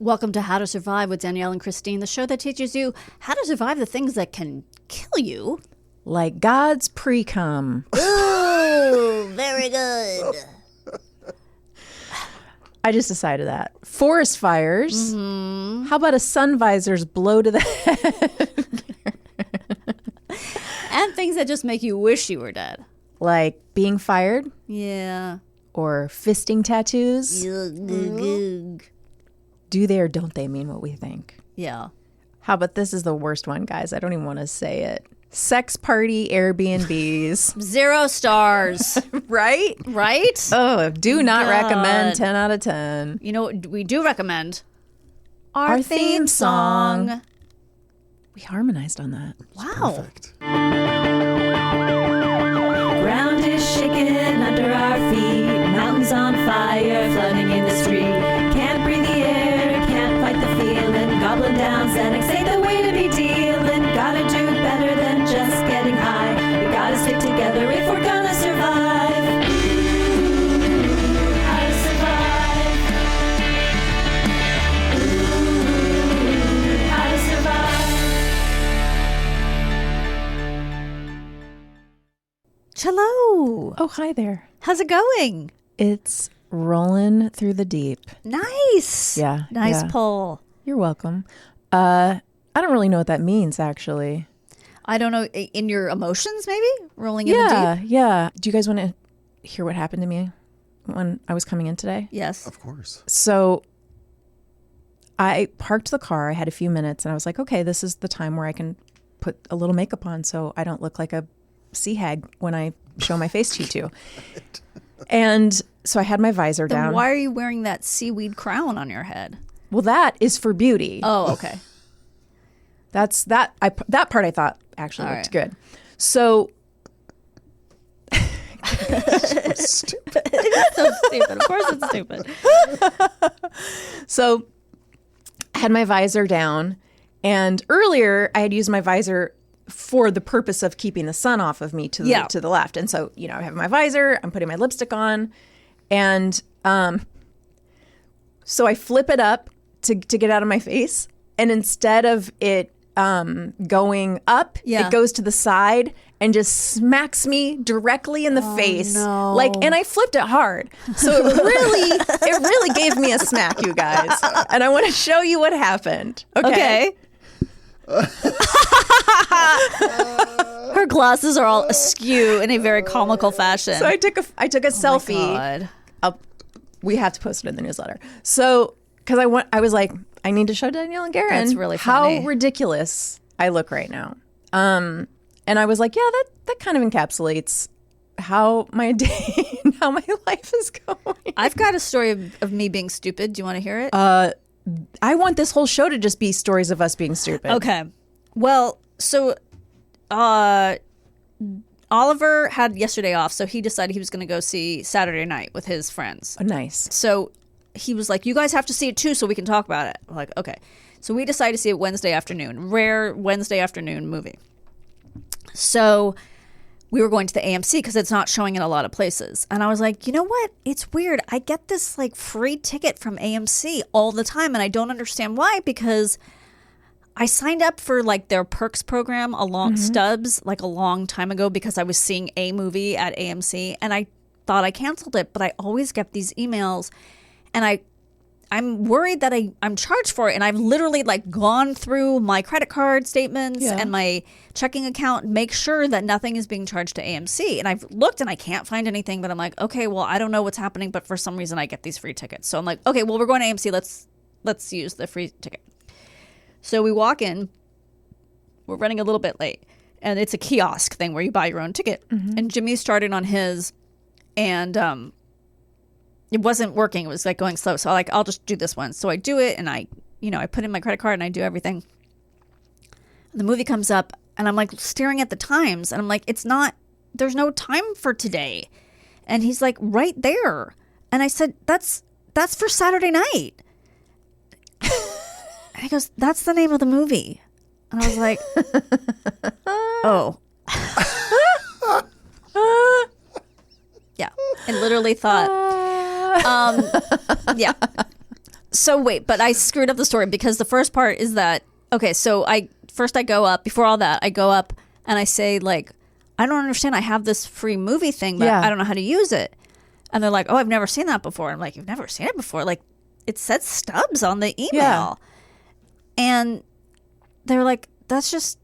Welcome to How to Survive with Danielle and Kristine, the show that teaches you how to survive the things that can kill you. Like God's pre-cum. Ooh, very good. I just decided that. Forest fires. Mm-hmm. How about a sun visor's blow to the head? And things that just make you wish you were dead. Like being fired. Yeah. Or fisting tattoos. Mm-hmm. Do they or don't they mean what we think? Yeah. How about this is the worst one, guys. I don't even want to say it. Sex party Airbnbs. 0 stars. Right? Right? Oh, do not recommend. 10 out of 10. You know what we do recommend? Our theme song. We harmonized on that. Wow. Perfect. Ground is shaking under our feet. Mountains on fire, flooding in the street. Can't breathe the air, can't fight the feeling. Gobbling down Xanax ain't the way to be dealing. Gotta do better than just getting high. We gotta stick together if we're gonna survive. Ooh, how to survive. Ooh, how to survive. Hello. Oh, hi there. How's it going? It's rolling through the deep. Nice. Yeah. Nice yeah. pull. You're welcome. I don't really know what that means, actually. I don't know. In your emotions, maybe? Rolling in the deep? Yeah. Do you guys want to hear what happened to me when I was coming in today? Yes. Of course. So I parked the car. I had a few minutes and I was like, okay, this is the time where I can put a little makeup on so I don't look like a sea hag when I show my face to you two. And so I had my visor Then down. why are you wearing that seaweed crown on your head? Well, that is for beauty. Oh, okay. That's that. That part I thought actually All looked right. good. So Stupid. It's so stupid. Of course it's stupid. So I had my visor down, and earlier I had used my visor for the purpose of keeping the sun off of me to the left. And so, you know, I have my visor, I'm putting my lipstick on, and so I flip it up to get out of my face, and instead of it going up, Yeah. it goes to the side and just smacks me directly in the face. no. And I flipped it hard. So it really gave me a smack, you guys. And I want to show you what happened. Okay. Her glasses are all askew in a very comical fashion. So I took a selfie. God. We have to post it in the newsletter. So, because I was like, I need to show Danielle and Garen That's really funny. how ridiculous I look right now. And I was like, yeah, that kind of encapsulates how my day and how my life is going. I've got a story of me being stupid. Do you want to hear it? I want this whole show to just be stories of us being stupid. Okay. Well, so Oliver had yesterday off, so he decided he was going to go see Saturday Night with his friends. Oh, nice. So he was like, you guys have to see it too so we can talk about it. I'm like, okay. So we decided to see it Wednesday afternoon. Rare Wednesday afternoon movie. So we were going to the AMC because it's not showing in a lot of places. And I was like, you know what? It's weird. I get this like free ticket from AMC all the time, and I don't understand why, because I signed up for like their perks program Stubs like a long time ago because I was seeing a movie at AMC, and I thought I canceled it, but I always get these emails, and I'm worried that I'm charged for it, and I've literally like gone through my credit card statements and my checking account, make sure that nothing is being charged to AMC. And I've looked and I can't find anything, but I'm like, okay, well, I don't know what's happening, but for some reason I get these free tickets. So I'm like, okay, well, we're going to AMC. Let's use the free ticket. So we walk in, we're running a little bit late, and it's a kiosk thing where you buy your own ticket. Mm-hmm. And Jimmy started on his, and it wasn't working. It was like going slow. So I'm like, I'll just do this one. So I do it, and I put in my credit card and I do everything. And the movie comes up, and I'm like staring at the times, and I'm like, there's no time for today. And he's like, right there. And I said, that's for Saturday night. And he goes, that's the name of the movie. And I was like, oh. Yeah. I literally thought, yeah. So wait, but I screwed up the story because the first part is that, okay, so I go up, before all that, I go up and I say, like, I don't understand. I have this free movie thing, but I don't know how to use it. And they're like, oh, I've never seen that before. I'm like, you've never seen it before? Like, it said stubs on the email. Yeah. And they're like, that's just,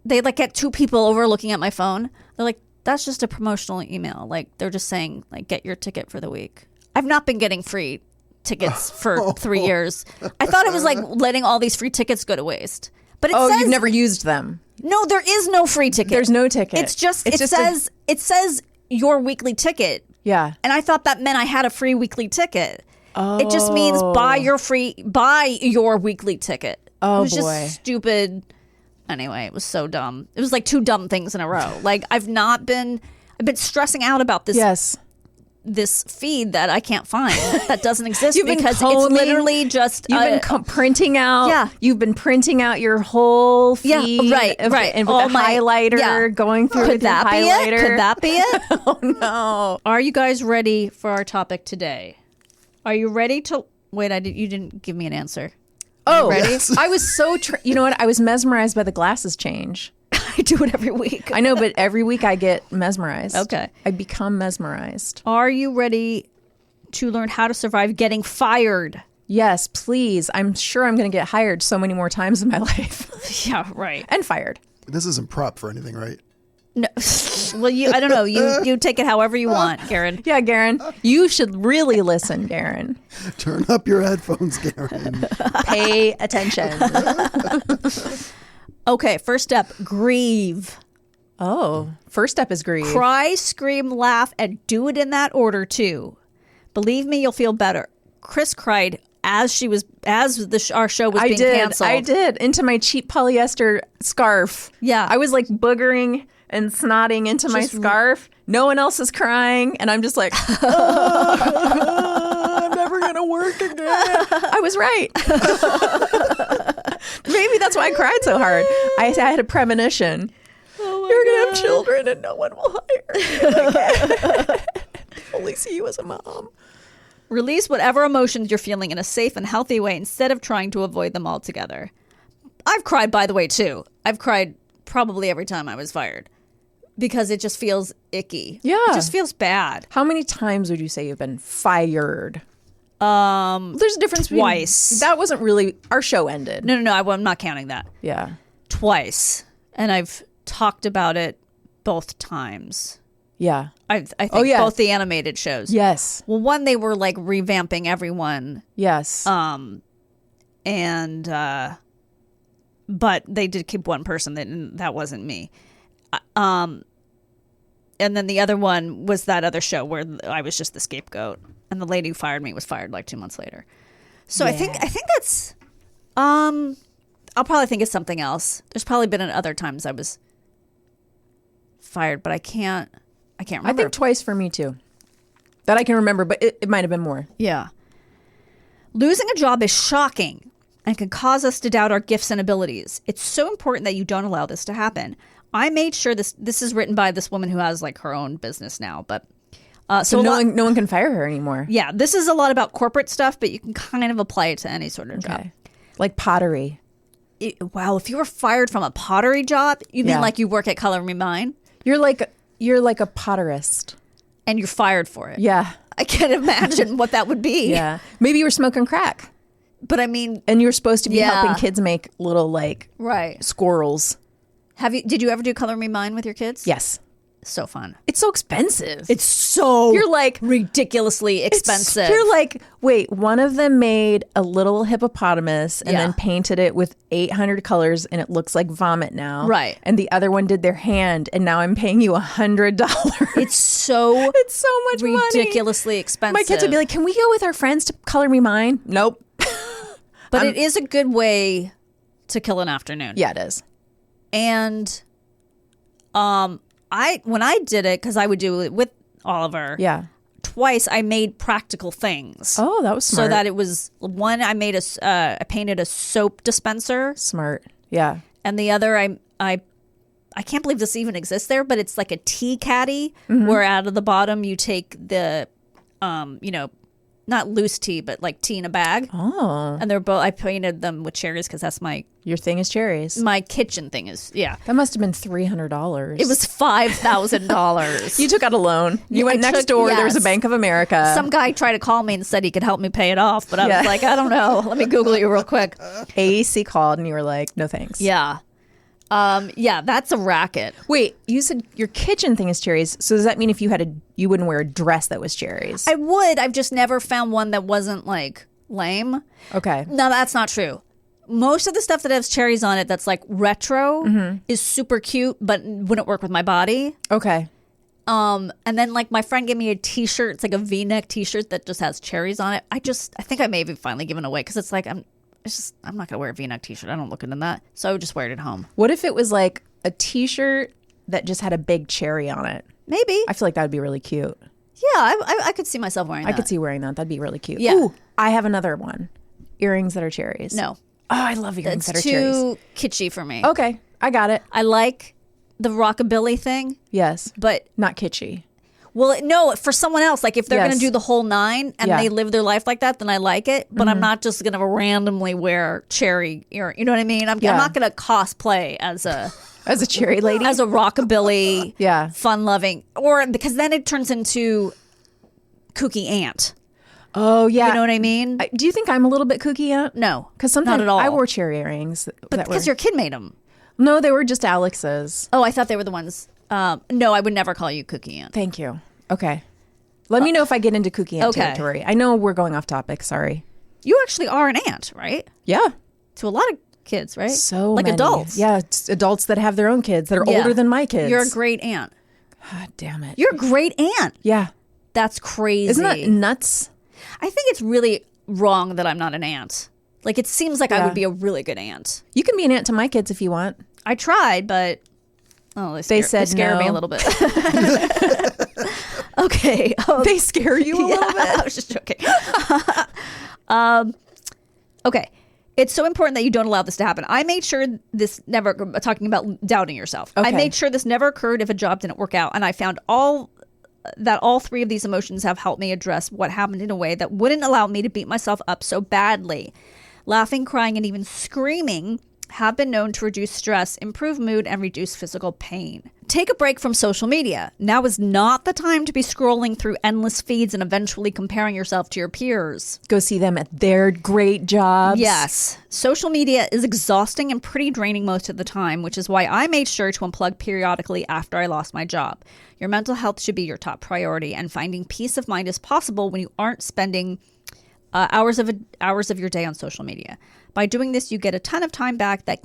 they like get two people over looking at my phone. They're like, that's just a promotional email. Like, they're just saying, like, get your ticket for the week. I've not been getting free tickets for 3 years. I thought it was like letting all these free tickets go to waste. But it says, you've never used them. No, there is no free ticket. There's no ticket. It's just, it says your weekly ticket. Yeah. And I thought that meant I had a free weekly ticket. Oh. It just means buy your weekly ticket. Oh, it was boy. just stupid. Anyway, it was so dumb. It was like two dumb things in a row. Like, I've been stressing out about this feed that I can't find, that doesn't exist, because it's literally just you've been printing out. Yeah, you've been printing out your whole feed. Yeah, right. And with a highlighter going through with the highlighter. Could that be it? Oh no! Are you guys ready for our topic today? Are you ready to wait? You didn't give me an answer. Oh, ready? Yes. I was so you know what? I was mesmerized by the glasses change. I do it every week. I know, but every week I get mesmerized. Okay. I become mesmerized. Are you ready to learn how to survive getting fired? Yes, please. I'm sure I'm going to get hired so many more times in my life. Yeah, right. And fired. This isn't prop for anything, right? No. Well, I don't know. You take it however you want, Garen. Yeah, Garen. You should really listen, Garen. Turn up your headphones, Garen. Pay attention. Okay, first step, grieve. Oh, first step is grieve. Cry, scream, laugh, and do it in that order too. Believe me, you'll feel better. Chris cried as our show was being canceled. I did, into my cheap polyester scarf. Yeah. I was like boogering and snotting into my scarf. No one else is crying, and I'm just like, I'm never gonna work again. I was right. Maybe that's why I cried so hard. I had a premonition. You're gonna have children, and no one will hire you. Only see you as a mom. Release whatever emotions you're feeling in a safe and healthy way instead of trying to avoid them altogether. I've cried, by the way, too. I've cried probably every time I was fired because it just feels icky. Yeah. It just feels bad. How many times would you say you've been fired? There's a difference. Twice. That wasn't really, our show ended. No, I'm not counting that. Yeah. Twice. And I've talked about it both times. Yeah. I think both the animated shows. Yes. Well, one, they were like revamping everyone. Yes. But they did keep one person. That wasn't me. And then the other one was that other show where I was just the scapegoat, and the lady who fired me was fired like 2 months later. So I think that's. I'll probably think of something else. There's probably been other times I was fired, but I can't remember. I think twice for me too. That I can remember, but it might have been more. Yeah. Losing a job is shocking and can cause us to doubt our gifts and abilities. It's so important that you don't allow this to happen. I made sure this is written by this woman who has like her own business now, but so no one can fire her anymore. Yeah, this is a lot about corporate stuff, but you can kind of apply it to any sort of job. Like pottery. Wow, if you were fired from a pottery job, you mean like you work at Color Me Mine? You're like a potterist. And you're fired for it. Yeah. I can't imagine what that would be. Yeah. Maybe you were smoking crack. But I mean, and you're supposed to be helping kids make little like squirrels. Did you ever do Color Me Mine with your kids? Yes. So fun. It's so expensive. It's so you're like ridiculously expensive. You're like, wait, one of them made a little hippopotamus and then painted it with 800 colors and it looks like vomit now. Right. And the other one did their hand and now I'm paying you $100. It's so much ridiculously money. Expensive. My kids would be like, can we go with our friends to Color Me Mine? Nope. But it is a good way to kill an afternoon. Yeah, it is. And when I did it, because I would do it with Oliver. Yeah. Twice I made practical things. Oh, that was smart. So that it was one, I made I painted a soap dispenser. Smart. Yeah. And the other, I can't believe this even exists there, but it's like a tea caddy where out of the bottom you take the, not loose tea, but like tea in a bag. Oh. And they're both, I painted them with cherries because that's Your thing is cherries. my kitchen thing is, yeah. That must have been $300. It was $5,000. You took out a loan. You went next door. There was a yes. Bank of America. Some guy tried to call me and said he could help me pay it off, but I Yeah. was like, I don't know. Let me Google you real quick. AEC called and you were like, no thanks. Yeah. Yeah, that's a racket. Wait, you said your kitchen thing is cherries. So does that mean if you had you wouldn't wear a dress that was cherries? I would. I've just never found one that wasn't like lame. Okay. No, that's not true. Most of the stuff that has cherries on it that's like retro is super cute, but wouldn't work with my body. Okay. And then like my friend gave me a t-shirt. It's like a V-neck t-shirt that just has cherries on it. I think I may have finally given away because it's like I'm not gonna wear a V-neck t-shirt. I don't look into that, so I would just wear it at home. What if it was like a t-shirt that just had a big cherry on it? Maybe. I feel like that would be really cute. Yeah, I could see myself wearing that. I could see wearing that. That'd be really cute. Yeah. Ooh, I have another one. Earrings that are cherries. No, Oh, I love earrings that it's are cherries. too kitschy for me. Okay, I got it. I like the rockabilly thing, Yes, but not kitschy. well, no, for someone else, like if they're Yes. going to do the whole nine and Yeah. they live their life like that, then I like it. But I'm not just going to randomly wear cherry ear. You know what I mean? I'm Yeah. not going to cosplay as a cherry lady. as a rockabilly, Yeah. fun loving, or because then it turns into kooky aunt. Oh yeah. You know what I mean? Do you think I'm a little bit kooky aunt? No, Because sometimes not at all. I wore cherry earrings. but that because were, your kid made them. No, they were just Alex's. Oh, I thought they were the ones. No, I would never call you kooky aunt. Thank you. Okay. Let me know if I get into kooky aunt Okay. territory. I know we're going off topic. Sorry. You actually are an aunt, right? Yeah. To a lot of kids, right? So like many. adults. Yeah, it's adults that have their own kids that are Yeah. older than my kids. You're a great aunt. God damn it. You're a great aunt. Yeah. That's crazy. Isn't that nuts? I think it's really wrong that I'm not an aunt. Like it seems like I Yeah. would be a really good aunt. You can be an aunt to my kids if you want. I tried, but they said scared me no. a little bit. Okay. They scare you a little bit. I was just joking. Okay. It's so important that you don't allow this to happen. I made sure this never, talking about doubting yourself. I Okay. made sure this never occurred if a job didn't work out. And I found all three of these emotions have helped me address what happened in a way that wouldn't allow me to beat myself up so badly. Laughing, crying, and even screaming have been known to reduce stress, improve mood, and reduce physical pain. Take a break from social media. Now is not the time to be scrolling through endless feeds and eventually comparing yourself to your peers. Go see them at their great jobs. Yes. Social media is exhausting and pretty draining most of the time, which is why I made sure to unplug periodically after I lost my job. Your mental health should be your top priority, and finding peace of mind is possible when you aren't spending hours of your day on social media. By doing this, you get a ton of time back that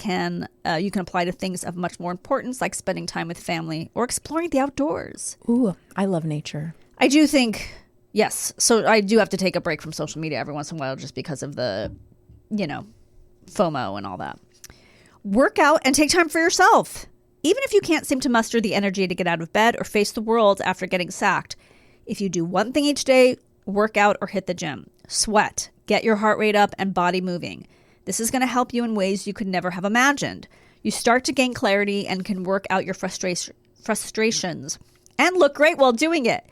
you can apply to things of much more importance, like spending time with family or exploring the outdoors. Ooh, I love nature. I do think, yes. So I do have to take a break from social media every once in a while just because of the, FOMO and all that. Work out and take time for yourself. Even if you can't seem to muster the energy to get out of bed or face the world after getting sacked, if you do one thing each day, work out or hit the gym. Sweat. Get your heart rate up and body moving. This is going to help you in ways you could never have imagined. You start to gain clarity and can work out your frustrations and look great while doing it.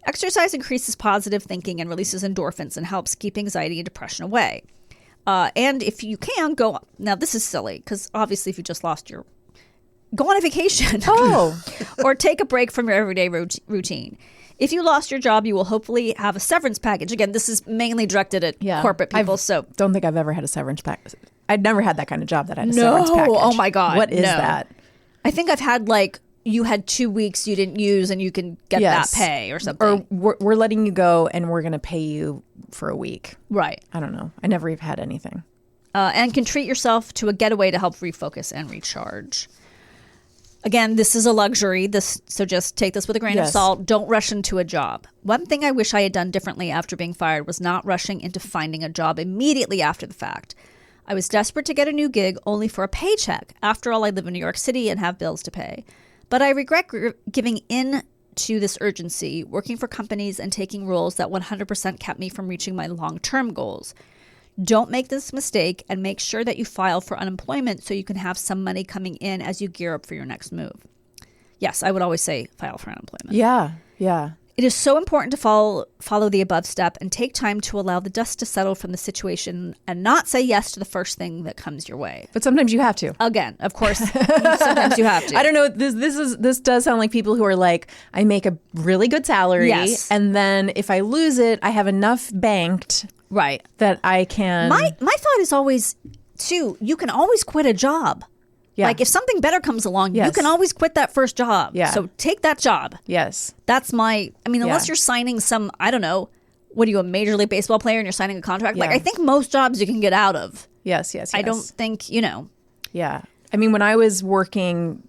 Exercise increases positive thinking and releases endorphins and helps keep anxiety and depression away. And if you can, now this is silly because obviously if you just lost go on a vacation. Oh. Or take a break from your everyday routine. If you lost your job, you will hopefully have a severance package. Again, this is mainly directed at corporate people. Don't think I've ever had a severance package. I'd never had that kind of job that had a severance package. Oh my God. What is no. that? I think I've had you had 2 weeks you didn't use and you can get Yes. that pay or something. Or we're letting you go and we're going to pay you for a week. Right. I don't know. I never even had anything. And can treat yourself to a getaway to help refocus and recharge. Again, this is a luxury. So just take this with a grain of Yes. salt. Don't rush into a job. One thing I wish I had done differently after being fired was not rushing into finding a job immediately after the fact. I was desperate to get a new gig only for a paycheck. After all, I live in New York City and have bills to pay. But I regret giving in to this urgency, working for companies and taking roles that 100% kept me from reaching my long-term goals. Don't make this mistake and make sure that you file for unemployment so you can have some money coming in as you gear up for your next move. Yes, I would always say file for unemployment. Yeah. Yeah. It is so important to follow the above step and take time to allow the dust to settle from the situation and not say yes to the first thing that comes your way. But sometimes you have to. Again, of course, sometimes you have to. I don't know. This does sound like people who are like, I make a really good salary, Yes. and then if I lose it, I have enough banked Right. that I can. My thought is always, too, you can always quit a job. Yeah. Like if something better comes along, you Yes. can always quit that first job. Yeah. So take that job. Yes. That's unless Yeah. you're signing some, I don't know, what are you, a Major League Baseball player and you're signing a contract? Like Yeah. I think most jobs you can get out of. Yes. Yes. I don't think, Yeah. I mean, when I was working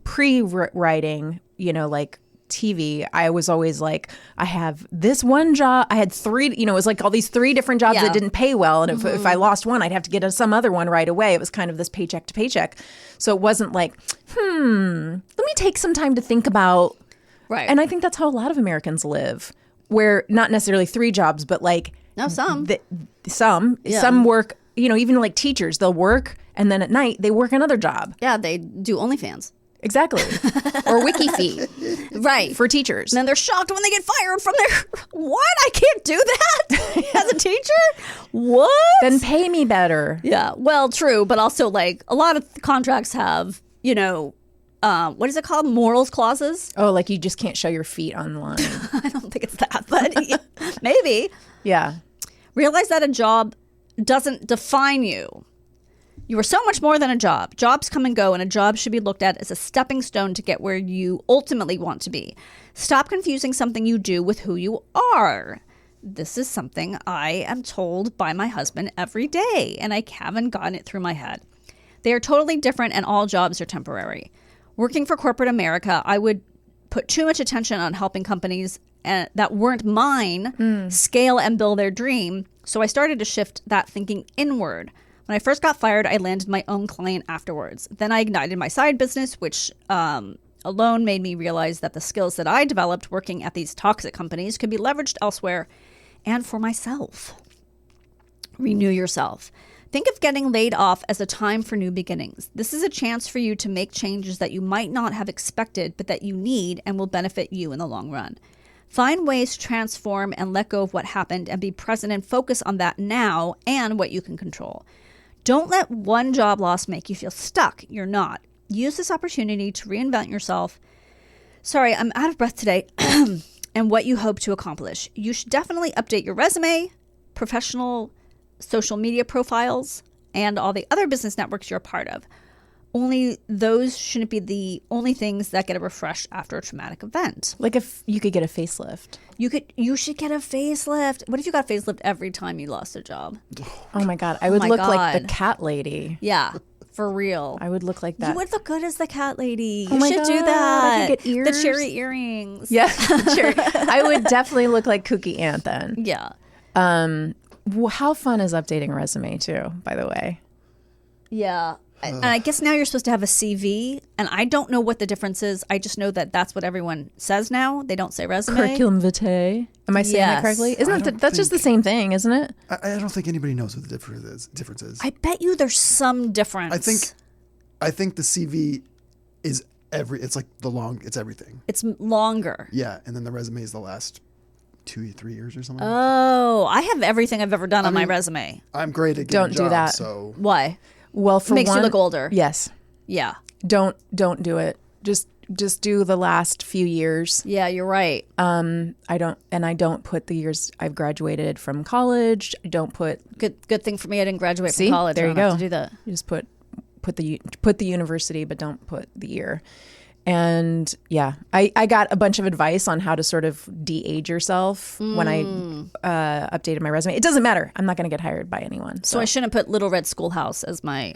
pre-writing, like TV, I was always like, I have this one job. I had three, it was like all these three different jobs Yeah. that didn't pay well. And if I lost one, I'd have to get some other one right away. It was kind of this paycheck to paycheck. So it wasn't like, let me take some time to think about. Right. And I think that's how a lot of Americans live, where not necessarily three jobs, but like No, some. some work, even like teachers, they'll work and then at night they work another job. Yeah, they do OnlyFans. Exactly. Or WikiFeed Right. for teachers. And then they're shocked when they get fired from their, what? I can't do that as a teacher? What? Then pay me better. Yeah, well, true. But also like a lot of contracts have, what is it called? Morals clauses? Oh, like you just can't show your feet online. I don't think it's that, but maybe. Yeah. Realize that a job doesn't define you. You are so much more than a job. Jobs come and go, and a job should be looked at as a stepping stone to get where you ultimately want to be. Stop confusing something you do with who you are. This is something I am told by my husband every day, and I haven't gotten it through my head. They are totally different, and all jobs are temporary. Working for corporate America, I would put too much attention on helping companies that weren't mine scale and build their dream, so I started to shift that thinking inward. When I first got fired, I landed my own client afterwards. Then I ignited my side business, which alone made me realize that the skills that I developed working at these toxic companies could be leveraged elsewhere and for myself. Renew yourself. Think of getting laid off as a time for new beginnings. This is a chance for you to make changes that you might not have expected, but that you need and will benefit you in the long run. Find ways to transform and let go of what happened and be present and focus on that now and what you can control. Don't let one job loss make you feel stuck. You're not. Use this opportunity to reinvent yourself. Sorry, I'm out of breath today. And what you hope to accomplish. You should definitely update your resume, professional social media profiles, and all the other business networks you're a part of. Only those shouldn't be the only things that get a refresh after a traumatic event. Like if you could get a facelift. You should get a facelift. What if you got a facelift every time you lost a job? Oh my God. I would my look like the God. cat lady. Yeah, for real. I would look like that. You would look good as the cat lady. Oh You my should do God, that. I could get The ears. cherry earrings. Yeah, sure. I would definitely look like Kooky Ant then. Yeah. How fun is updating a resume too, by the way? Yeah. And I guess now you're supposed to have a CV, and I don't know what the difference is. I just know that that's what everyone says now. They don't say resume. Curriculum vitae. Am I saying Yes. that correctly? Isn't I that don't that's just the think- same thing, isn't it? I don't think anybody knows what the difference is. I bet you there's some difference. I think the CV is it's like it's everything. It's longer. Yeah, and then the resume is the last 2-3 years or something. Oh, I have everything I've ever done on my mean- resume. I'm great at Don't getting do jobs, that. so Why? Well, for Makes one, you look older. Yes. Yeah. Don't do it. Just do the last few years. Yeah, you're right. I don't put the years I've graduated from college. I don't put Good thing for me I didn't graduate See? from college. There I you don't have go. to do that. You just put the university, but don't put the year. And yeah, I got a bunch of advice on how to sort of de-age yourself when I updated my resume. It doesn't matter. I'm not going to get hired by anyone. So I shouldn't put Little Red Schoolhouse as my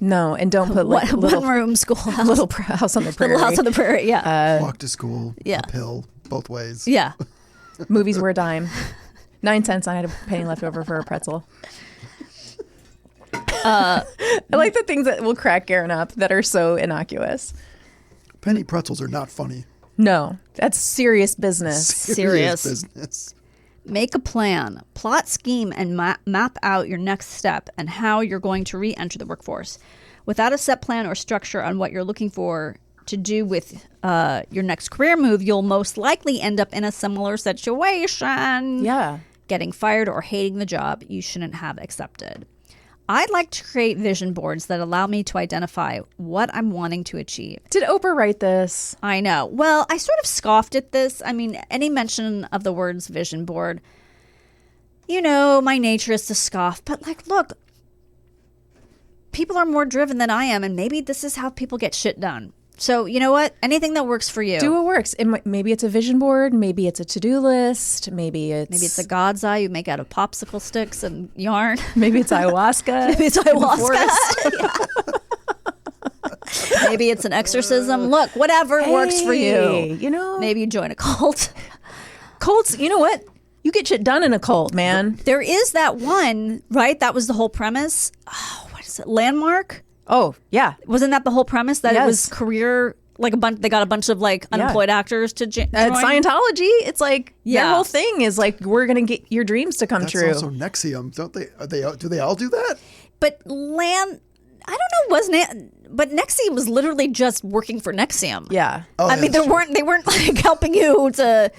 No, and don't put like one room schoolhouse. little house on the prairie. Little House on the Prairie. Yeah. walk to school yeah. uphill both ways. Yeah. Movies were a dime. 9 cents. I had a penny left over for a pretzel. I like the things that will crack Garen up that are so innocuous. Penny pretzels are not funny. No, that's serious business. Serious. business. Make a plan, plot, scheme, and map out your next step and how you're going to re-enter the workforce. Without a set plan or structure on what you're looking for to do with your next career move, you'll most likely end up in a similar situation. Yeah. Getting fired or hating the job you shouldn't have accepted. I'd like to create vision boards that allow me to identify what I'm wanting to achieve. Did Oprah write this? I know. Well, I sort of scoffed at this. I mean, any mention of the words vision board, you know, my nature is to scoff. But like, look, people are more driven than I am, and maybe this is how people get shit done. So you know what? Anything that works for you. Do what works. Maybe it's a vision board. Maybe it's a to-do list. Maybe it's a God's eye you make out of popsicle sticks and yarn. Maybe it's ayahuasca. Maybe it's ayahuasca. Maybe it's an exorcism. Look, whatever works for you. You know, maybe you join a cult. Cults. You know what? You get shit done in a cult, man. There is that one, right? That was the whole premise. Oh, what is it? Landmark. Oh, yeah. Wasn't that the whole premise? That yes. It was career, like they got a bunch of like unemployed actors to join? Scientology, it's like their whole thing is like, we're going to get your dreams to come true. That's also NXIVM, don't they? Do they all do that? But I don't know, but NXIVM was literally just working for NXIVM. Yeah. Oh, I mean, they weren't like helping you to,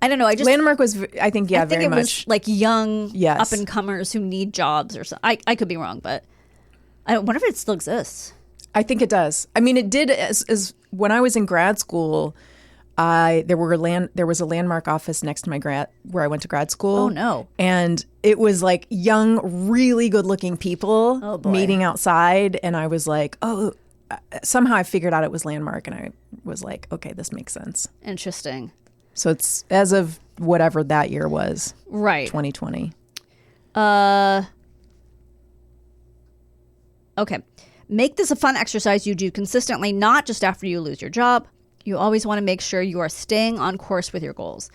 I don't know. Landmark was, I think, I think very it much. was like young Yes. up and comers who need jobs or something. I could be wrong, but I wonder if it still exists. I think it does. I mean, it did as when I was in grad school. There was a Landmark office next to where I went to grad school. Oh no! And it was like young, really good-looking people meeting outside, and I was like, oh. Somehow I figured out it was Landmark, and I was like, okay, this makes sense. Interesting. So it's as of whatever that year was, right? 2020. Okay. Make this a fun exercise you do consistently, not just after you lose your job. You always want to make sure you are staying on course with your goals.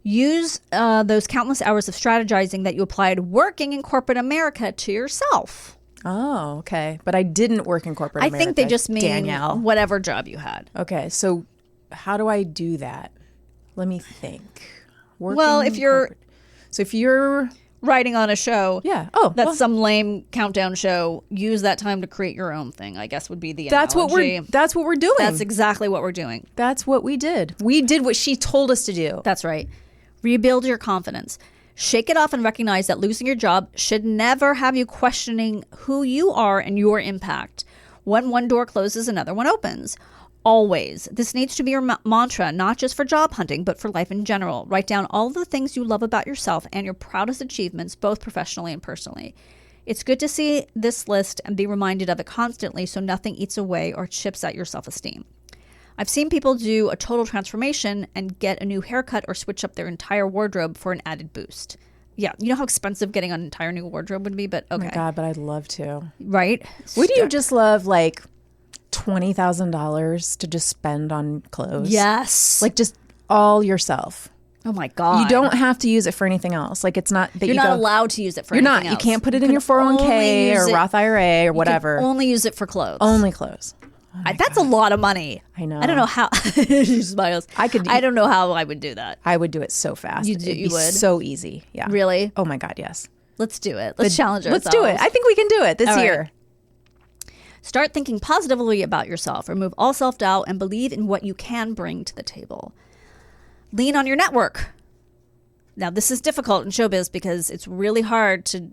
Use those countless hours of strategizing that you applied working in corporate America to yourself. Oh, okay. But I didn't work in corporate America. I think they just mean Danielle. whatever job you had. Okay. So how do I do that? Let me think. Well, if you're writing on a show, that's some lame countdown show, use that time to create your own thing, I guess would be the that's analogy. That's what we're doing. That's exactly what we're doing. That's what we did. We did what she told us to do. That's right. Rebuild your confidence. Shake it off and recognize that losing your job should never have you questioning who you are and your impact. When one door closes, another one opens. Always. This needs to be your mantra, not just for job hunting, but for life in general. Write down all the things you love about yourself and your proudest achievements, both professionally and personally. It's good to see this list and be reminded of it constantly so nothing eats away or chips at your self-esteem. I've seen people do a total transformation and get a new haircut or switch up their entire wardrobe for an added boost. Yeah, you know how expensive getting an entire new wardrobe would be, but okay. Oh my God, but I'd love to. Right? Would you just love like $20,000 to just spend on clothes? Yes. Like just all yourself. Oh my God. You don't have to use it for anything else. Like it's not that you're not allowed to use it for anything else. You're not. You can't put it in your 401k or Roth IRA or whatever. You can only use it for clothes. Only clothes. Oh that's a lot of money. I know. I don't know how. She smiles. I don't know how I would do that. I would do it so fast. You would? So easy. Yeah. Really? Oh my God, yes. Let's do it. Let's challenge ourselves. Let's do it. I think we can do it this year. Right. Start thinking positively about yourself. Remove all self-doubt and believe in what you can bring to the table. Lean on your network. Now, this is difficult in showbiz because it's really hard to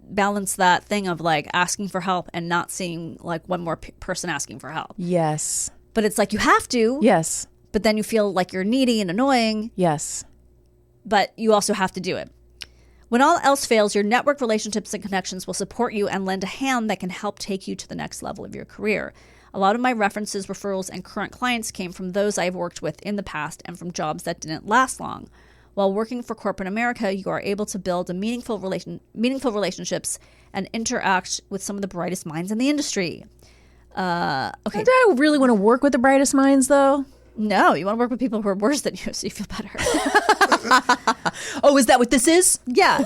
balance that thing of like asking for help and not seeing like one more person asking for help. Yes. But it's like you have to. Yes. But then you feel like you're needy and annoying. Yes. But you also have to do it. When all else fails, your network, relationships, and connections will support you and lend a hand that can help take you to the next level of your career. A lot of my references, referrals, and current clients came from those I've worked with in the past and from jobs that didn't last long. While working for corporate America, you are able to build a meaningful relationships and interact with some of the brightest minds in the industry. Okay. Do I really want to work with the brightest minds, though? No, you want to work with people who are worse than you so you feel better. Oh, is that what this is? Yeah.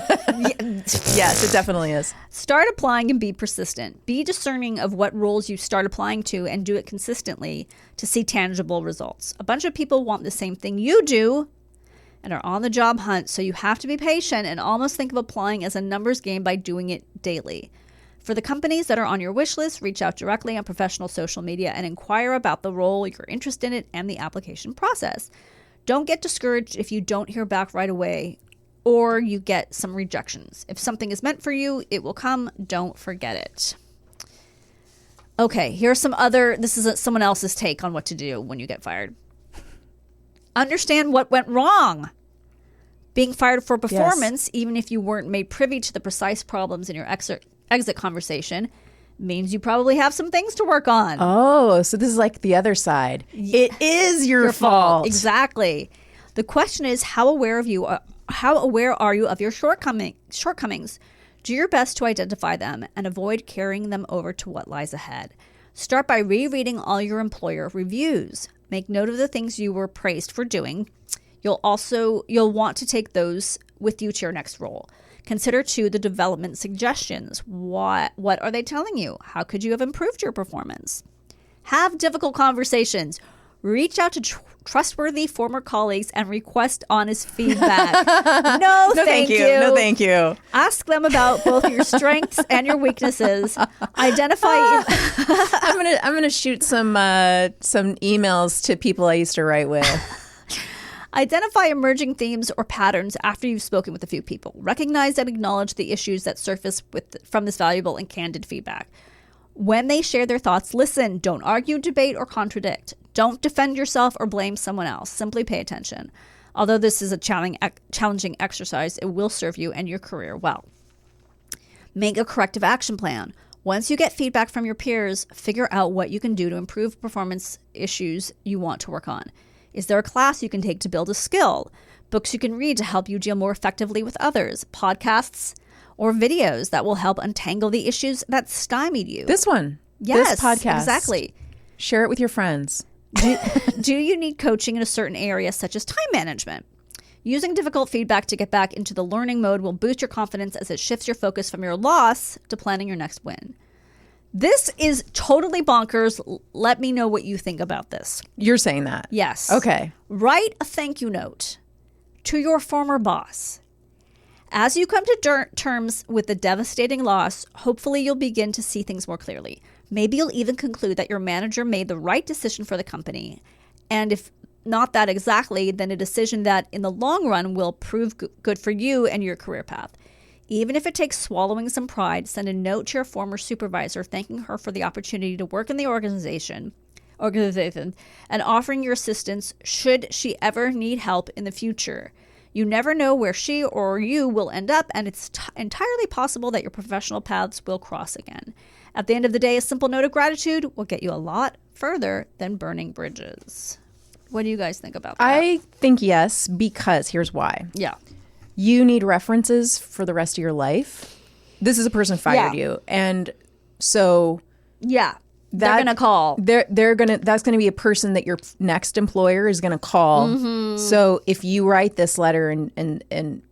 Yes, it definitely is. Start applying and be persistent. Be discerning of what roles you start applying to and do it consistently to see tangible results. A bunch of people want the same thing you do and are on the job hunt, so you have to be patient and almost think of applying as a numbers game by doing it daily. For the companies that are on your wish list, reach out directly on professional social media and inquire about the role, your interest in it, and the application process. Don't get discouraged if you don't hear back right away or you get some rejections. If something is meant for you, it will come. Don't forget it. Okay, here's this is someone else's take on what to do when you get fired. Understand what went wrong. Being fired for performance, even if you weren't made privy to the precise problems in your exit conversation, means you probably have some things to work on. Oh, so this is like the other side. It is your fault. Exactly. The question is, how aware are you of your shortcomings? Do your best to identify them and avoid carrying them over to what lies ahead. Start by rereading all your employer reviews. Make note of the things you were praised for doing. You'll want to take those with you to your next role. Consider, too, the development suggestions. What are they telling you? How could you have improved your performance? Have difficult conversations. Reach out to trustworthy former colleagues and request honest feedback. No, thank you. No, thank you. Ask them about both your strengths and your weaknesses. Identify. I'm gonna shoot some emails to people I used to write with. Identify emerging themes or patterns after you've spoken with a few people. Recognize and acknowledge the issues that surface from this valuable and candid feedback. When they share their thoughts, listen. Don't argue, debate, or contradict. Don't defend yourself or blame someone else. Simply pay attention. Although this is a challenging exercise, it will serve you and your career well. Make a corrective action plan. Once you get feedback from your peers, figure out what you can do to improve performance issues you want to work on. Is there a class you can take to build a skill? Books you can read to help you deal more effectively with others? Podcasts or videos that will help untangle the issues that stymied you? This one. Yes, this podcast. Exactly. Share it with your friends. Do you need coaching in a certain area, such as time management? Using difficult feedback to get back into the learning mode will boost your confidence as it shifts your focus from your loss to planning your next win. This is totally bonkers. Let me know what you think about this. You're saying that? Yes. Okay. Write a thank you note to your former boss. As you come to terms with the devastating loss, hopefully you'll begin to see things more clearly. Maybe you'll even conclude that your manager made the right decision for the company. And if not that exactly, then a decision that in the long run will prove good for you and your career path. Even if it takes swallowing some pride, send a note to your former supervisor thanking her for the opportunity to work in the organization and offering your assistance should she ever need help in the future. You never know where she or you will end up, and it's entirely possible that your professional paths will cross again. At the end of the day, a simple note of gratitude will get you a lot further than burning bridges. What do you guys think about that? I think yes, because here's why. Yeah. You need references for the rest of your life. This is a person who fired you. And so yeah, they're going to call. That's going to be a person that your next employer is going to call. Mm-hmm. So if you write this letter and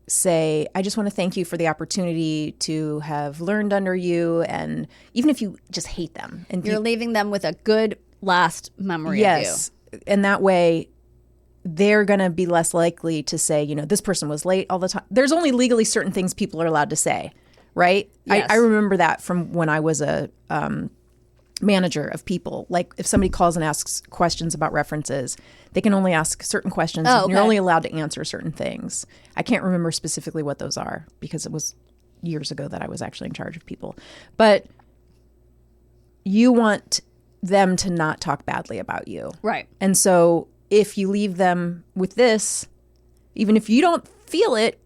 say, I just want to thank you for the opportunity to have learned under you, and even if you just hate them, and you're leaving them with a good last memory of you. And that way they're going to be less likely to say, this person was late all the time. There's only legally certain things people are allowed to say, right? Yes. I remember that from when I was a manager of people. Like if somebody calls and asks questions about references, they can only ask certain questions. Oh, okay. And you're only allowed to answer certain things. I can't remember specifically what those are because it was years ago that I was actually in charge of people. But you want them to not talk badly about you. Right. And so if you leave them with this, even if you don't feel it,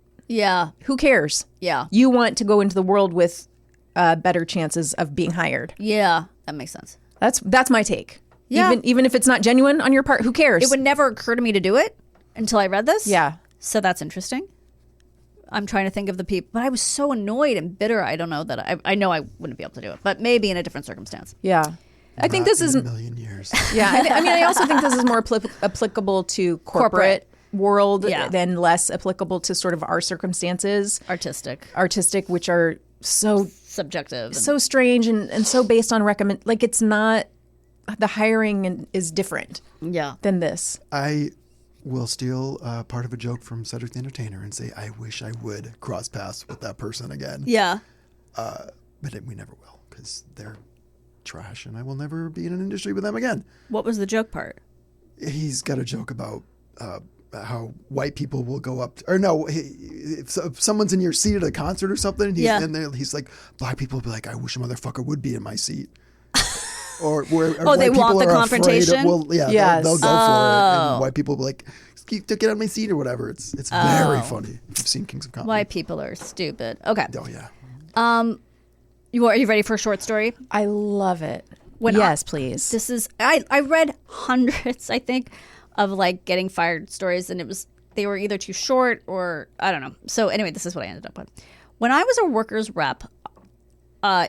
who cares? Yeah. You want to go into the world with better chances of being hired. Yeah, that makes sense. That's my take. Yeah. Even if it's not genuine on your part, who cares? It would never occur to me to do it until I read this. Yeah. So that's interesting. I'm trying to think of the people, but I was so annoyed and bitter. I don't know that I know I wouldn't be able to do it, but maybe in a different circumstance. Yeah. I think this is a million years. Yeah. I also think this is more applicable to corporate world than less applicable to sort of our circumstances. Artistic, which are so subjective, so strange and so based on it's not, the hiring is different than this. I will steal part of a joke from Cedric the Entertainer and say, I wish I would cross paths with that person again. Yeah. but we never will because they're trash, and I will never be in an industry with them again. What was the joke part? He's got a joke about how white people will go up, or no, if someone's in your seat at a concert or something, and he's like, black people will be like, I wish a motherfucker would be in my seat. Or where they want the confrontation? They'll go for it, and white people will be like, get on my seat or whatever. It's very funny. If you've seen Kings of Comedy. White people are stupid. Okay. Oh yeah. Are you ready for a short story? I love it. Please. This is I read hundreds, I think, of like getting fired stories, and they were either too short or I don't know. So anyway, this is what I ended up with. When I was a workers rep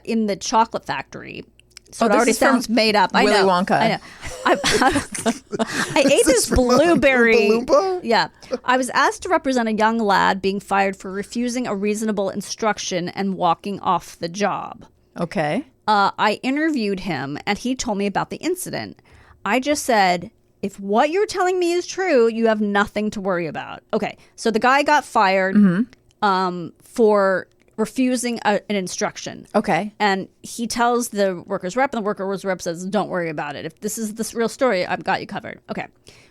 in the chocolate factory. So it already sounds made up. Willy I know. Wonka. I know. I ate this blueberry. Yeah. I was asked to represent a young lad being fired for refusing a reasonable instruction and walking off the job. Okay. I interviewed him, and he told me about the incident. I just said, if what you're telling me is true, you have nothing to worry about. Okay. So the guy got fired for refusing an instruction. Okay. And he tells the workers rep, and the workers rep says, don't worry about it. If this is this real story, I've got you covered. Okay.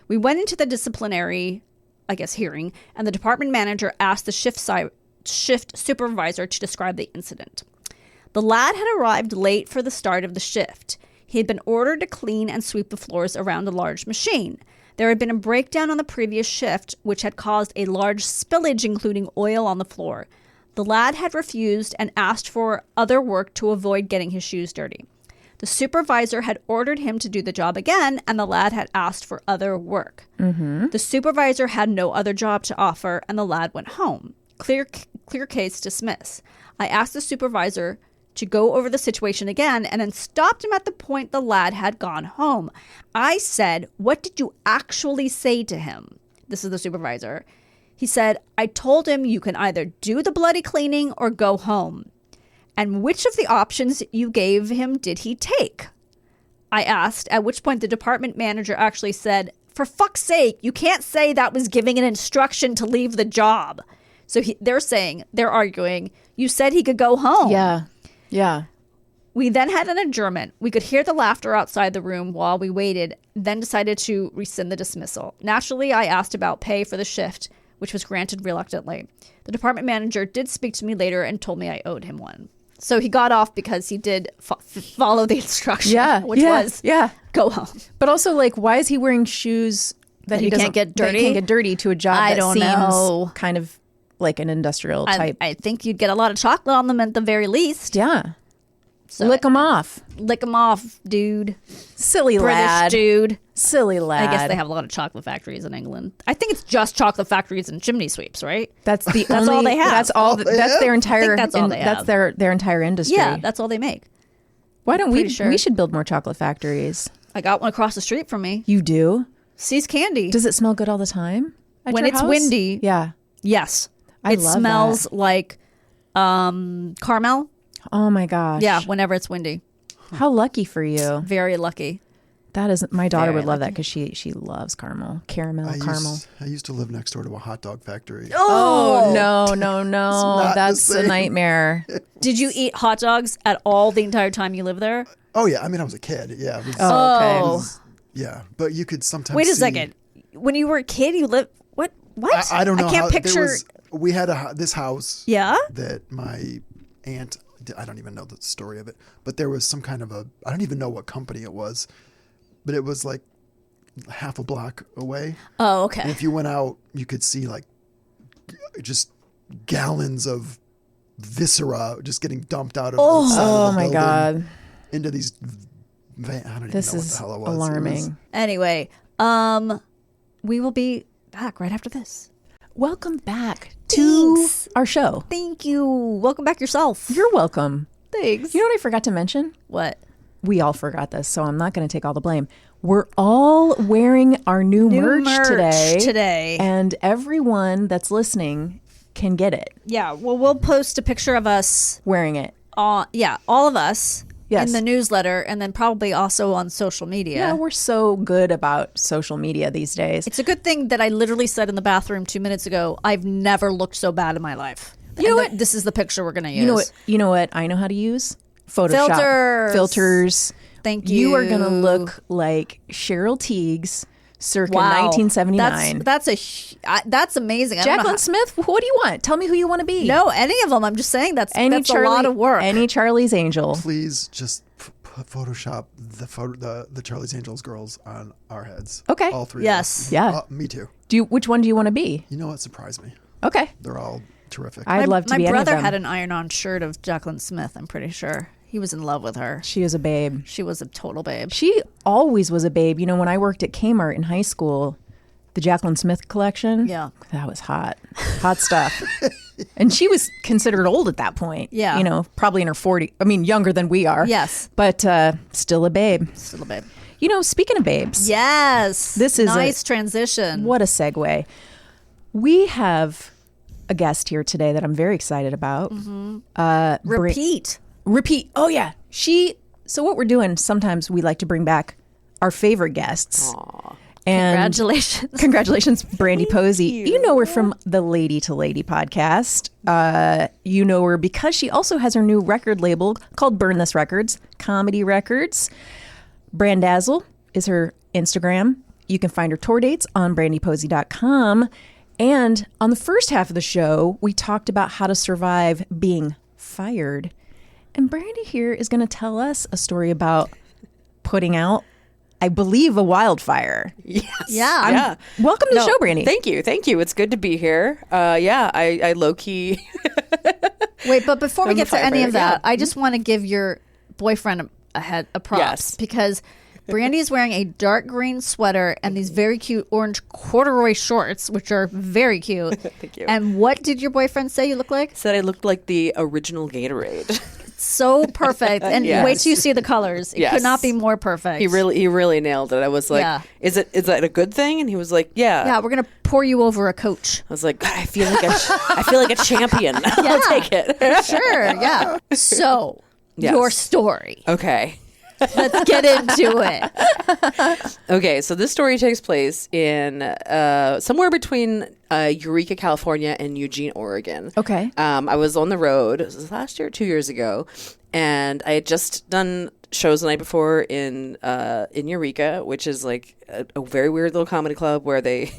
We went into the disciplinary, I guess, hearing, and the department manager asked the shift supervisor to describe the incident. The lad had arrived late for the start of the shift. He had been ordered to clean and sweep the floors around a large machine. There had been a breakdown on the previous shift, which had caused a large spillage, including oil on the floor. The lad had refused and asked for other work to avoid getting his shoes dirty. The supervisor had ordered him to do the job again, and the lad had asked for other work. Mm-hmm. The supervisor had no other job to offer, and the lad went home. Clear case, dismiss. I asked the supervisor to go over the situation again and then stopped him at the point the lad had gone home. I said, what did you actually say to him? This is the supervisor. He said, I told him you can either do the bloody cleaning or go home. And which of the options you gave him did he take? I asked, at which point the department manager actually said, for fuck's sake, you can't say that was giving an instruction to leave the job. So they're arguing, you said he could go home. Yeah. We then had an adjournment. We could hear the laughter outside the room while we waited, then decided to rescind the dismissal. Naturally, I asked about pay for the shift, which was granted reluctantly. The department manager did speak to me later and told me I owed him one. So he got off because he did follow the instruction, which was go home. But also, like, why is he wearing shoes that he can't get dirty? That he can't get dirty to a job I that don't seems know. kind of like an industrial type? I think you'd get a lot of chocolate on them at the very least. Yeah. So Lick them off. Lick them off, dude. Silly British lad. dude. Silly lad. I guess they have a lot of chocolate factories in England. I think it's just chocolate factories and chimney sweeps, right? That's the That's all they have. That's all. That's their entire. that's all they have. That's their entire industry. Yeah, that's all they make. Why don't we? Sure. We should build more chocolate factories. I got one across the street from me. You do? See's Candy. Does it smell good all the time? When it's windy. Yeah. Yes. I love smells that. like caramel. Oh my gosh. Yeah, whenever it's windy. How lucky for you. Very lucky. That is, my daughter Very would love lucky. that because she loves caramel. Caramel. I used to live next door to a hot dog factory. Oh, no. not That's the a same. nightmare. Did you eat hot dogs at all the entire time you lived there? Oh yeah, I mean I was a kid. Yeah. It was, Okay. it was- yeah, but you could sometimes. Wait a see- second. When you were a kid, you lived what? What? I don't know. I can't how, picture. We had this house. Yeah. That my aunt. I don't even know the story of it, but there was some kind of a. I don't even know what company it was, but it was like half a block away. Oh, okay. And if you went out, you could see like just gallons of viscera just getting dumped out of the side of the my building God. into these. I don't This even know what is the hell it was. alarming. Anyway, we will be back right after this. Welcome back to Thanks. our show. Thank you. Welcome back yourself. You're welcome. Thanks. You know what I forgot to mention? What? We all forgot this, so I'm not going to take all the blame. We're all wearing our new merch today. And everyone that's listening can get it Yeah. Well, we'll post a picture of us. wearing it. Yeah, all of us Yes. in the newsletter, and then probably also on social media. Yeah, we're so good about social media these days. It's a good thing that I literally said in the bathroom 2 minutes ago, I've never looked so bad in my life. You know what? This is the picture we're going to use. You know what I know how to use? Photoshop. Filters. Thank you. You are going to look like Cheryl Tiegs circa 1979. That's amazing. Jacqueline Smith, what do you want? Tell me who you want to be. No, any of them. I'm just saying that's a lot of work. Any Charlie's Angel. Please just Photoshop the Charlie's Angels girls on our heads. Okay. All three. Yes. Of us. Yeah. Me too. Which one do you want to be? You know what? Surprise me. Okay. They're all terrific. I'd love to be any of them. My brother had an iron-on shirt of Jacqueline Smith, I'm pretty sure. He was in love with her. She is a babe. She was a total babe. She always was a babe. You know, when I worked at Kmart in high school, the Jacqueline Smith collection, that was hot. Hot stuff. And she was considered old at that point. Yeah. You know, probably in her 40s. I mean, younger than we are. Yes. But still a babe. Still a babe. You know, speaking of babes. Yes. This is nice transition. What a segue. We have a guest here today that I'm very excited about. Mm-hmm. Repeat. Oh, yeah. So what we're doing, sometimes we like to bring back our favorite guests. Aww. And Congratulations, Brandie Posey. You know her from the Lady to Lady podcast. You know her because she also has her new record label called Burn This Records, Comedy Records. Brandazzle is her Instagram. You can find her tour dates on brandieposey.com. And on the first half of the show, we talked about how to survive being fired. And Brandie here is going to tell us a story about putting out, I believe, a wildfire. Yes. Yeah. Welcome to the show, Brandie. Thank you. It's good to be here. I low-key... Wait, but before we get to any of that, yeah. I just want to give your boyfriend a props. Yes. Because Brandie is wearing a dark green sweater and these very cute orange corduroy shorts, which are very cute. Thank you. And what did your boyfriend say you look like? Said I looked like the original Gatorade. So perfect. And Yes. wait till you see the colors. It could not be more perfect. He really nailed it. I was like, is that a good thing? And he was like, yeah. We're gonna pour you over a coach. I was like, God, I feel like a champion. I'll take it. Sure, yeah. So, your story. Okay. Let's get into it. Okay, so this story takes place in somewhere between Eureka, California, and Eugene, Oregon. Okay. I was on the road. It was last year, 2 years ago, and I had just done shows the night before in Eureka, which is like a very weird little comedy club where they.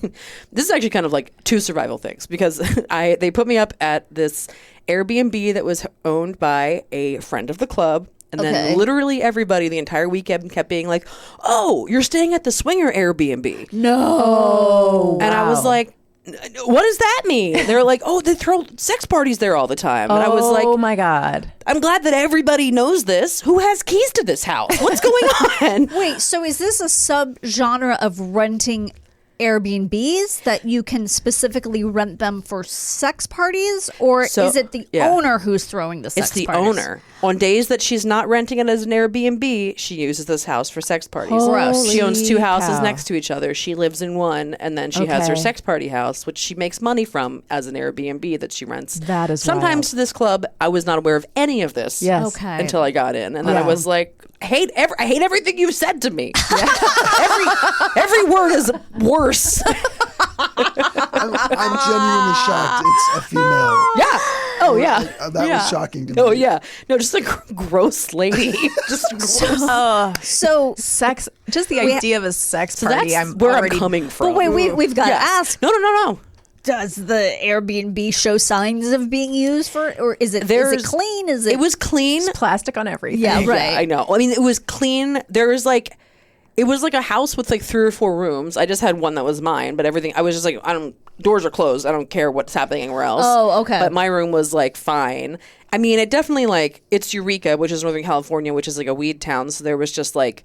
This is actually kind of like two survival things because they put me up at this Airbnb that was owned by a friend of the club. And then literally everybody the entire weekend kept being like, oh, you're staying at the swinger Airbnb. No. And I was like, what does that mean? They're like, oh, they throw sex parties there all the time. And I was like, oh my God. I'm glad that everybody knows this. Who has keys to this house? What's going on? Wait, so is this a subgenre of renting Airbnbs that you can specifically rent them for sex parties, or is it the owner who's throwing the sex parties? It's the owner. On days that she's not renting it as an Airbnb, she uses this house for sex parties. Holy she owns two houses cow. next to each other. She lives in one, and then she has her sex party house, which she makes money from as an Airbnb that she rents. That is sometimes wild. to this club. I was not aware of any of this until I got in, and then I was like, I hate everything you've said to me. every word is worse. I'm genuinely shocked. It's a female. Yeah. Oh yeah. That was shocking to me. Oh yeah. No, just a gross lady. Just gross. So sex, just the idea of a sex party. That's where I'm coming from. But wait, we've got to ask. No. Does the Airbnb show signs of being used for, or is it clean? It was clean. There's plastic on everything. Yeah, right. Yeah, I know. I mean, it was clean. There was like, it was like a house with like 3 or 4 rooms. I just had one that was mine, but everything, I was just like, doors are closed. I don't care what's happening anywhere else. Oh, okay. But my room was like fine. I mean, it definitely like, it's Eureka, which is Northern California, which is like a weed town. So there was just like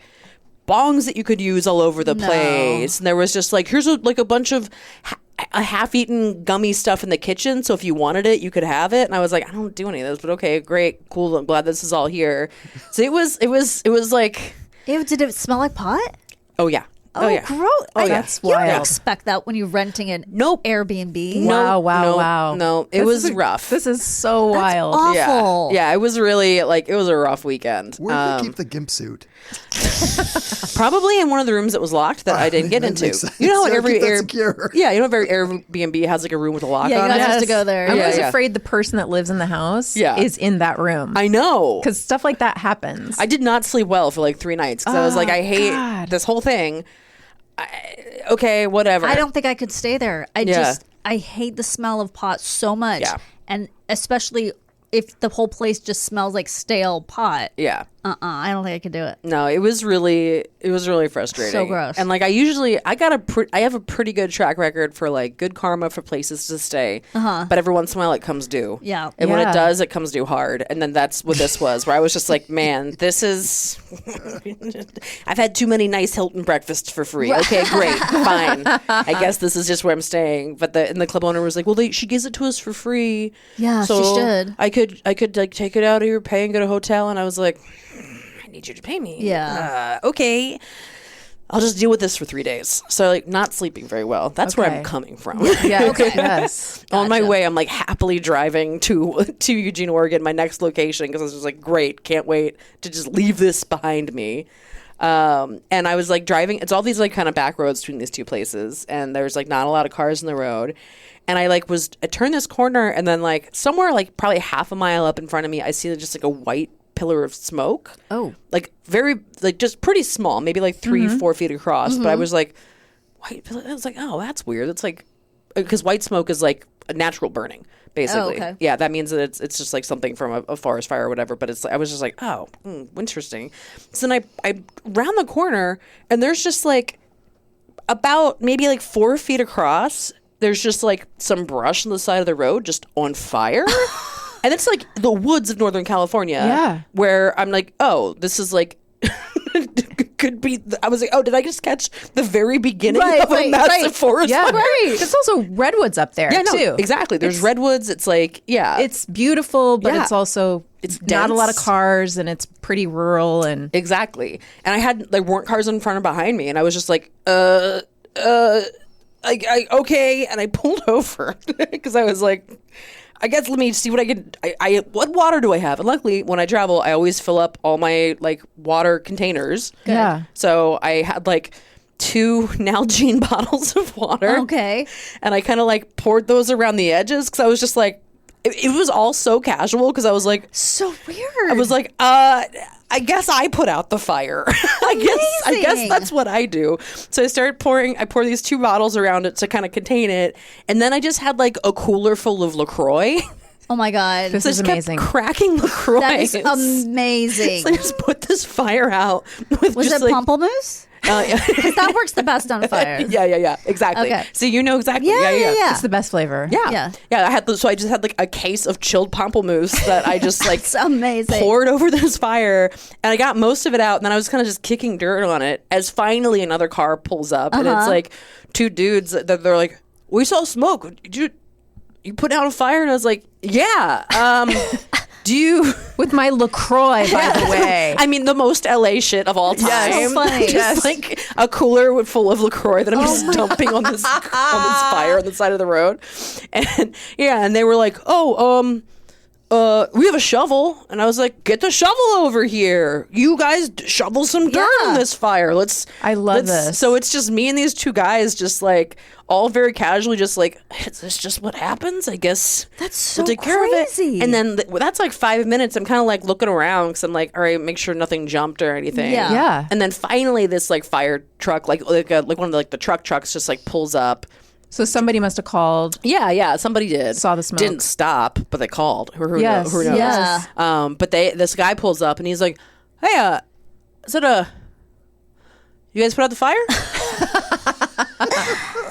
bongs that you could use all over the place. And there was just like, here's a bunch of a half-eaten gummy stuff in the kitchen, so if you wanted it, you could have it. And I was like, I don't do any of this, but okay, great, cool. I'm glad this is all here. So it was like, Ew, did it smell like pot? oh yeah, Oh, yeah. gross. Oh, yeah. That's You don't wild. expect that when you're renting an Nope. Airbnb. Wow. No, it was rough. This is so wild. Awful. Yeah, it was really like it was a rough weekend. Where'd they keep the gimp suit? Probably in one of the rooms that was locked that I didn't get That into. makes sense. You know how Gotta every keep that secure. yeah, you know every Airbnb has like a room with a lock Yeah, on you it. guys have to go there. I Yeah, was yeah. afraid the person that lives in the house Yeah. is in that room. I know. Because stuff like that happens. I did not sleep well for like 3 nights because I was like, I hate God. this whole thing. Okay, whatever. I don't think I could stay there. I hate the smell of pot so much. Yeah. And especially if the whole place just smells like stale pot. Yeah. I don't think I could do it. No, it was really frustrating. So gross. And like I have a pretty good track record for like good karma for places to stay. But every once in a while it comes due. Yeah. And when Yeah. it does, it comes due hard. And then that's what this was, where I was just like, man, this is I've had too many nice Hilton breakfasts for free. Okay, great, fine. I guess this is just where I'm staying. But the club owner was like, well, she gives it to us for free. Yeah, so she should. I could like take it out of your pay and go to a hotel. And I was like, I need you to pay me. Yeah. Okay. I'll just deal with this for 3 days. So like not sleeping very well. That's where I'm Okay. coming from. yeah. Okay. Yes. On my way, I'm like happily driving to Eugene, Oregon, my next location, because I was just like, great, can't wait to just leave this behind me. And I was like driving. It's all these like kind of back roads between these two places, and there's like not a lot of cars in the road. And I turned this corner, and then like somewhere like probably half a mile up in front of me, I see just like a white pillar of smoke. Oh. Like very like just pretty small, maybe like 3-4 feet across. But I was like, white pillar. I was like, oh, that's weird. It's like because white smoke is like a natural burning, basically. okay. Yeah, that means that it's just like something from a forest fire or whatever. But I was just like, oh, interesting. So then I round the corner, and there's just like about maybe like 4 feet across. There's just like some brush on the side of the road just on fire. And it's like the woods of Northern California. Yeah. Where I'm like, oh, this is like could be. I was like, oh, did I just catch the very beginning of a massive forest Yeah. fire? Right. There's also redwoods up there Yeah, no, too. exactly. There's redwoods. It's like, yeah. It's beautiful, but Yeah. it's also It's not a lot of dense. cars, and it's pretty rural. And Exactly. And I had like weren't cars in front or behind me, and I was just like, I okay, and I pulled over because I was like, I guess let me see what I can. What water do I have? And luckily, when I travel, I always fill up all my like water containers. yeah, So I had like 2 Nalgene bottles of water. Okay. And I kind of like poured those around the edges because I was just like, it was all so casual because I was like, So weird. I was like, I guess I put out the fire. I guess Amazing. that's what I do. So I started pouring. I pour these 2 bottles around it to kind of contain it, and then I just had like a cooler full of LaCroix. Oh my God. This So I is just amazing. kept cracking LaCroix. That is amazing. So I just put this fire out with Was just it like, pamplemousse? yeah. Because that works the best on fire. yeah, exactly. Okay. So you know exactly. Yeah. it's the best flavor. Yeah. So I just had like a case of chilled pamplemousse that I just like It's amazing. poured over this fire, and I got most of it out, and then I was kind of just kicking dirt on it as finally another car pulls up, and it's like 2 dudes that they're like, we saw smoke. Did you put out a fire? And I was like, yeah. Do you? With my LaCroix, by the way. I mean, the most LA shit of all time. Yes. So funny. Just Yes. like a cooler full of LaCroix that I'm just dumping on this fire on the side of the road. And yeah, and they were like, oh, we have a shovel. And I was like, get the shovel over here. You guys shovel some dirt on this fire. I love this. So it's just me and these 2 guys just like all very casually just like, is this just what happens? I guess That's so we'll take care of crazy. it. And then that's like 5 minutes. I'm kind of like looking around because I'm like, all right, make sure nothing jumped or anything. Yeah. Yeah. And then finally this like fire truck, like one of the truck trucks just like pulls up. So somebody must have called. Yeah, somebody did. Saw the smoke. Didn't stop, but they called. Who Yes, knows? yeah. But this guy pulls up and he's like, hey, is it you guys put out the fire?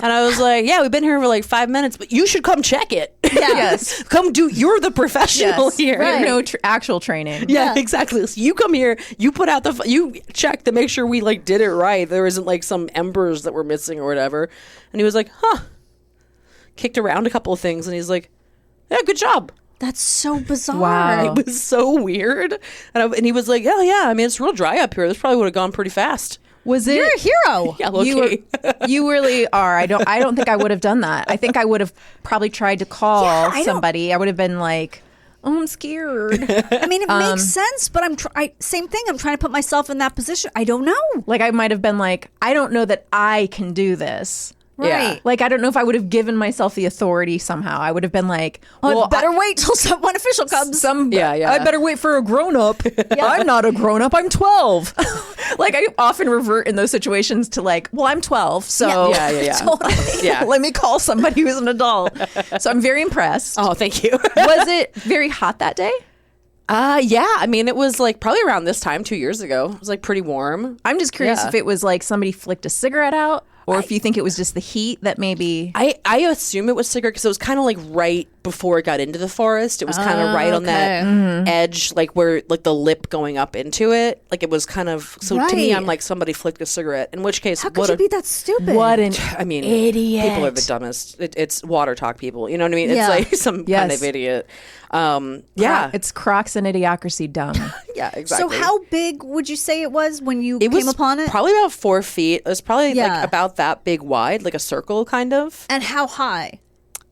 And I was like, yeah, we've been here for like 5 minutes, but you should come check it. Yes. You're the professional Yes. here. Right. No actual training. Yeah, exactly. So you come here, you put out you check to make sure we like did it right. There isn't like some embers that were missing or whatever. And he was like, huh. Kicked around a couple of things, and he's like, yeah, good job. That's so bizarre. Wow. It was so weird. And he was like, oh yeah, I mean, it's real dry up here. This probably would have gone pretty fast. Was it? You're a hero. Yeah, low-key. You really are. I don't think I would have done that. I think I would have probably tried to call somebody. I would have been like, "Oh, I'm scared." I mean, it makes sense, but same thing. I'm trying to put myself in that position. I don't know. Like I might have been like, "I don't know that I can do this." Yeah. Right. Like I don't know if I would have given myself the authority somehow. I would have been like, Well, better wait till someone official comes. Yeah. I better wait for a grown up. I'm not a grown up. I'm 12. Like I often revert in those situations to like, well, I'm 12, so Yeah. Totally. Yeah. let me call somebody who's an adult. So I'm very impressed. Oh, thank you. Was it very hot that day? Yeah. I mean, it was like probably around this time 2 years ago. It was like pretty warm. I'm just curious Yeah. if it was like somebody flicked a cigarette out, or if you think it was just the heat that maybe. I assume it was cigarette because it was kind of like right before it got into the forest. It was kind of right on that edge, like where like the lip going up into it. Like it was kind of to me. Right. I'm like somebody flicked a cigarette. In which case, How could you be that stupid? What an I mean, idiot. people are the dumbest. It's water talk people. You know what I mean? Yeah. It's like some kind Yes. of idiot. Yeah, It's Crocs and Idiocracy dumb. yeah, exactly. So how big would you say it was when you it came was upon it? probably about 4 feet. It was probably Yeah. like about that big wide, like a circle kind of. And how high?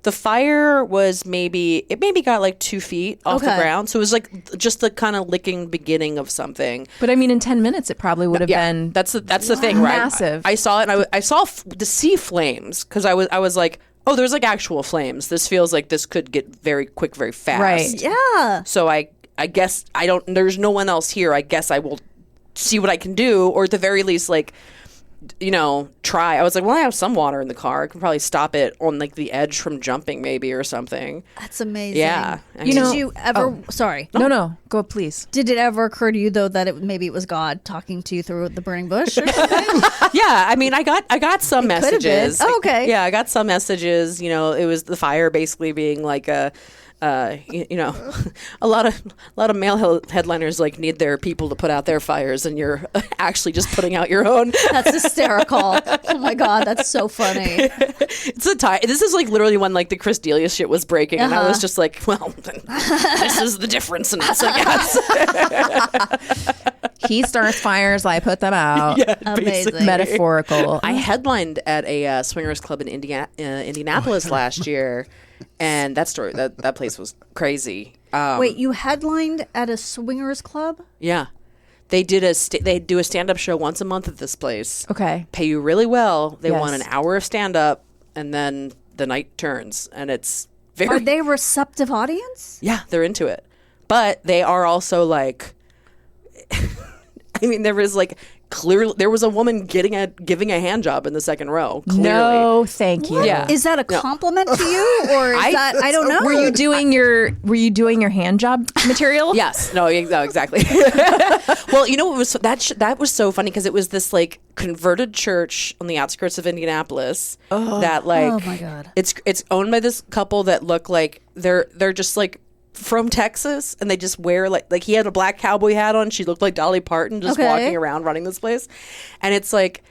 The fire was maybe got like 2 feet off the Okay. ground. So it was like just the kind of licking beginning of something. But I mean, in 10 minutes, it probably would have been. That's the thing, right? Massive. I saw it. And I saw to see flames because I was like, oh, there's like actual flames. This feels like this could get very quick, very fast. Right. Yeah. So I guess I don't. There's no one else here. I guess I will see what I can do, or at the very least, like, you know, try. I was like, well, I have some water in the car. I can probably stop it on like the edge from jumping, maybe, or something. That's amazing. Yeah. I Did mean- you ever? Sorry. No, go please. Did it ever occur to you though that maybe it was God talking to you through the burning bush? Or something? Yeah, I mean, I got some It could have been. messages. Oh, okay. Yeah, I got some messages. You know, it was the fire basically being like a. You know, a lot of male headliners like need their people to put out their fires, and you're actually just putting out your own. That's hysterical. Oh my God, that's so funny. It's a tie. This is like literally when like the Chris D'Elia shit was breaking, and I was just like, well, this is the difference in us, I guess. He starts fires, I put them out. Amazing. Metaphorical. I headlined at a swingers club in Indianapolis last year, and that place was crazy. Wait, you headlined at a swingers club? Yeah, they did they do a stand up show once a month at this place. Okay. Pay you really well. They Yes. want an hour of stand up, and then the night turns, and it's very. Are they a receptive audience? Yeah, they're into it, but they are also like. I mean, there was like clearly there was a woman giving a hand job in the second row. Clearly. No, thank you. Yeah. Is that a compliment to you, or is that I don't know? Were you doing your hand job material? Yes. No, exactly. Well, you know what was that was so funny because it was this like converted church on the outskirts of Indianapolis that like Oh my God. It's owned by this couple that look like they're just like from Texas, and they just wear like he had a black cowboy hat on. She looked like Dolly Parton just Okay. walking around running this place. And it's like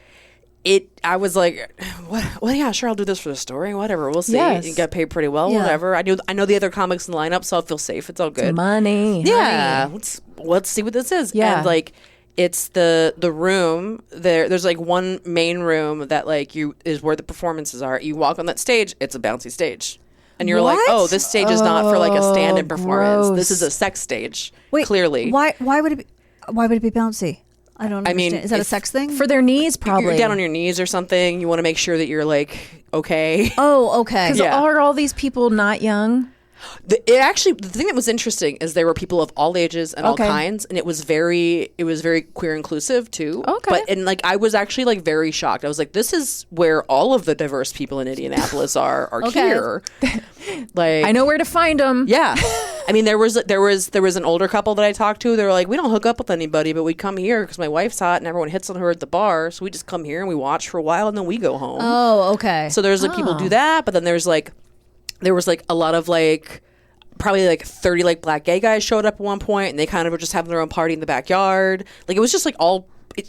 I was like, what? Well, yeah, sure, I'll do this for the story. Whatever, we'll see. Yes. You get paid pretty well. Yeah. Whatever. I know the other comics in the lineup, so I'll feel safe. It's all good. Money. Yeah, let's see what this is. Yeah. And like it's the room there's like one main room that like is where the performances are. You walk on that stage, it's a bouncy stage. And you're like, What? oh, this stage is not for like a stand-in performance. gross. This is a sex stage. Wait, clearly. Why would it be bouncy? I don't I mean, understand. Is that a if- sex thing? For their knees, probably. You're down on your knees or something. You want to make sure that you're like okay. Oh, okay. Yeah. Are all these people not young? The thing that was interesting is there were people of all ages and all Okay. kinds, and it was very queer inclusive too. Okay. And like I was actually like very shocked. I was like, this is where all of the diverse people in Indianapolis are Okay. here. Like I know where to find them. Yeah. I mean, there was an older couple that I talked to. They were like, we don't hook up with anybody, but we come here because my wife's hot and everyone hits on her at the bar. So we just come here and we watch for a while and then we go home. Oh, okay. So there's like people do that, but then there was like a lot of like probably like 30 like black gay guys showed up at one point, and they kind of were just having their own party in the backyard. Like it was just like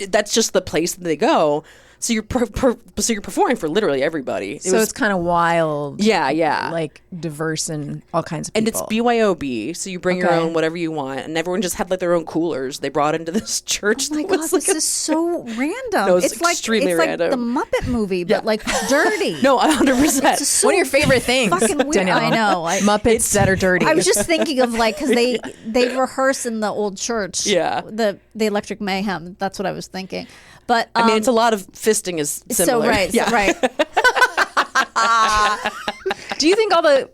that's just the place that they go. So you're performing for literally everybody. So it's kind of wild. Yeah. Like diverse and all kinds of people. And it's BYOB, so you bring your own whatever you want. And everyone just had like their own coolers they brought into this church. Oh my God, this is so random. No, it's extremely random. Like the Muppet movie, but like dirty. No, 100%. So one of your favorite things. Fucking weird. Danielle. I know. Muppets that are dirty. I was just thinking of like, because they rehearse in the old church. Yeah. The Electric Mayhem. That's what I was thinking. But I mean, it's a lot of fisting is similar. So right. Yeah. So right. Do you think all the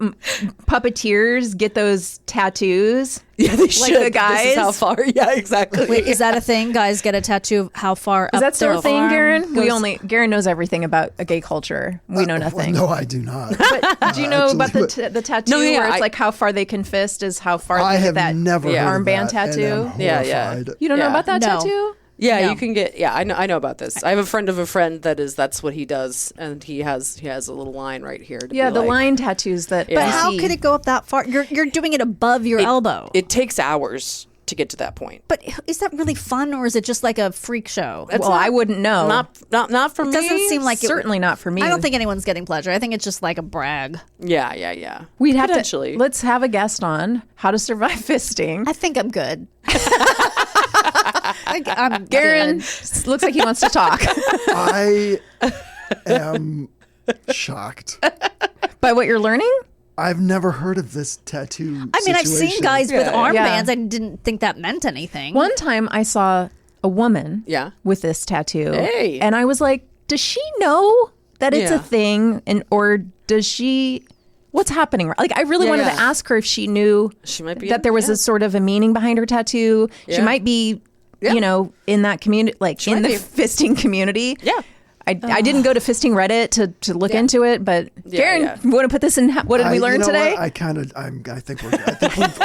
puppeteers get those tattoos? Yeah, they should. the guys? This is how far. Yeah, exactly. Wait, is that a thing? Guys get a tattoo of how far Is up that still their a thing, arm Garen? goes? Garen knows everything about a gay culture. We know nothing. Well, no, I do not. But do you know about Actually, the tattoo No, yeah, where it's I- like how far they can fist is how far I they have get that never heard of armband that, and tattoo? I'm Yeah. horrified. You don't know Yeah. about that No. tattoo? Yeah, No. you can get. Yeah, I know about this. I have a friend of a friend that's what he does, and he has a little line right here. To Yeah, be the like, line tattoos that. Yeah. But I how see. could it go up that far? You're doing it above your elbow. It takes hours to get to that point. But is that really fun, or is it just like a freak show? Well, I wouldn't know. Not for me. Doesn't seem like it would- Certainly not for me. I don't think anyone's getting pleasure. I think it's just like a brag. Yeah. we'd have Potentially. to. Let's have a guest on how to survive fisting. I think I'm good. I'm Garen good. looks like he wants to talk. I am shocked. By what you're learning? I've never heard of this tattoo. I mean, I've seen situation. guys with Yeah. armbands. I didn't think that meant anything. One time I saw a woman Yeah. with this tattoo. Hey. And I was like, does she know that it's Yeah. a thing? Or does she, what's happening? Like, I really wanted to yeah. ask her if she knew She might be that there was a sort of a meaning behind her tattoo. She Yeah. might be, Yeah. you know, in that community, like in might the be. fisting community. Yeah. I didn't go to fisting Reddit to look into it, but Garen, want to put this in? What did we learn you know today? what? I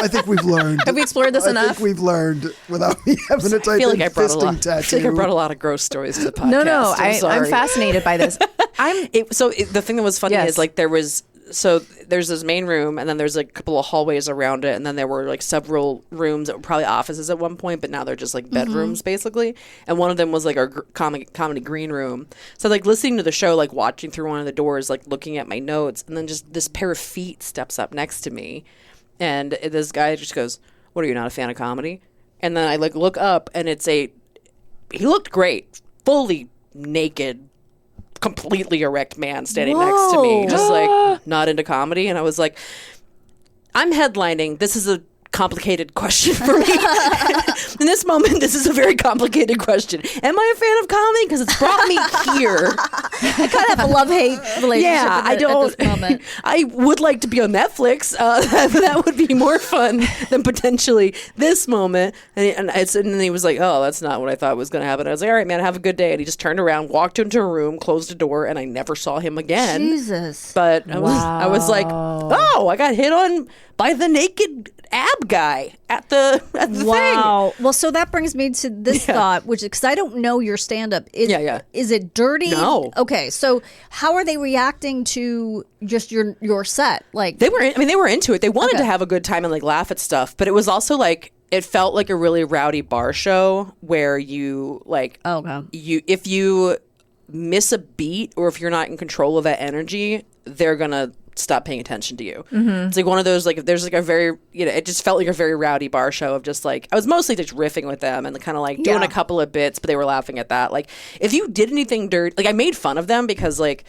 think we've learned. Have we explored this I enough? think we've learned without me having to type I feel in like I brought a fisting lot. I tattoo. feel like I brought a lot of gross stories to the podcast. No, I'm I'm sorry. fascinated by this. The thing that was funny Yes. is like there's this main room, and then there's like a couple of hallways around it, and then there were like several rooms that were probably offices at one point, but now they're just like bedrooms basically. And one of them was like our comedy green room. So like listening to the show, like watching through one of the doors, like looking at my notes, and then just this pair of feet steps up next to me, and this guy just goes, "What, are you not a fan of comedy?" And then I like look up, and he looked great, fully naked, completely erect man standing next to me, just like not into comedy. And I was like, I'm headlining. This is a complicated question for me. In this moment, this is a very complicated question. Am I a fan of comedy? Because it's brought me here. I kind of have a love-hate relationship Yeah, I don't. at this moment. I would like to be on Netflix. That would be more fun than potentially this moment. And then he was like, "Oh, that's not what I thought was going to happen." I was like, "All right, man, have a good day." And he just turned around, walked into a room, closed the door, and I never saw him again. Jesus. But I was like, "Oh, I got hit on by the naked ab guy at the thing." Wow. Well, so that brings me to this thought, which because I don't know your stand-up. Yeah. Is it dirty? No. Okay. So how are they reacting to just your set? Like They were into it. They wanted to have a good time and like laugh at stuff, but it was also like it felt like a really rowdy bar show where you like if you miss a beat or if you're not in control of that energy, they're gonna stop paying attention to you. It's like one of those like there's like a very it just felt like a very rowdy bar show of just like I was mostly just riffing with them and kind of like doing a couple of bits, but they were laughing at that. Like if you did anything dirty, like I made fun of them because like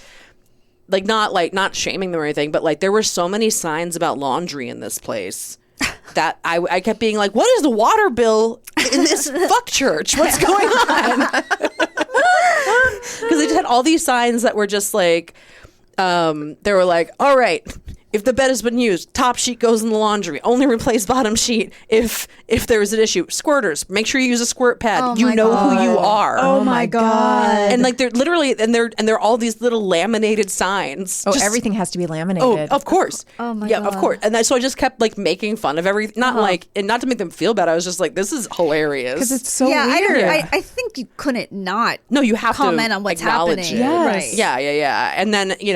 not shaming them or anything, but like there were so many signs about laundry in this place that I kept being like, what is the water bill in this fuck church? What's going on? Because they just had all these signs that were just like they were like, all right, if the bed has been used, top sheet goes in the laundry. Only replace bottom sheet if there is an issue. Squirters, make sure you use a squirt pad. Oh you my know God. who you are. Oh my God. And like they're literally and they're all these little laminated signs. Oh, Just- everything has to be Oh, laminated. of course. Oh my yeah, God. of course. And so I just kept like making fun of everything. Not like, and not to make them feel bad. I was just like, this is hilarious. Because it's so I weird. don't. I think you couldn't not. no, you have comment to on what's acknowledge happening. it. Yes. Right. Yeah. And then you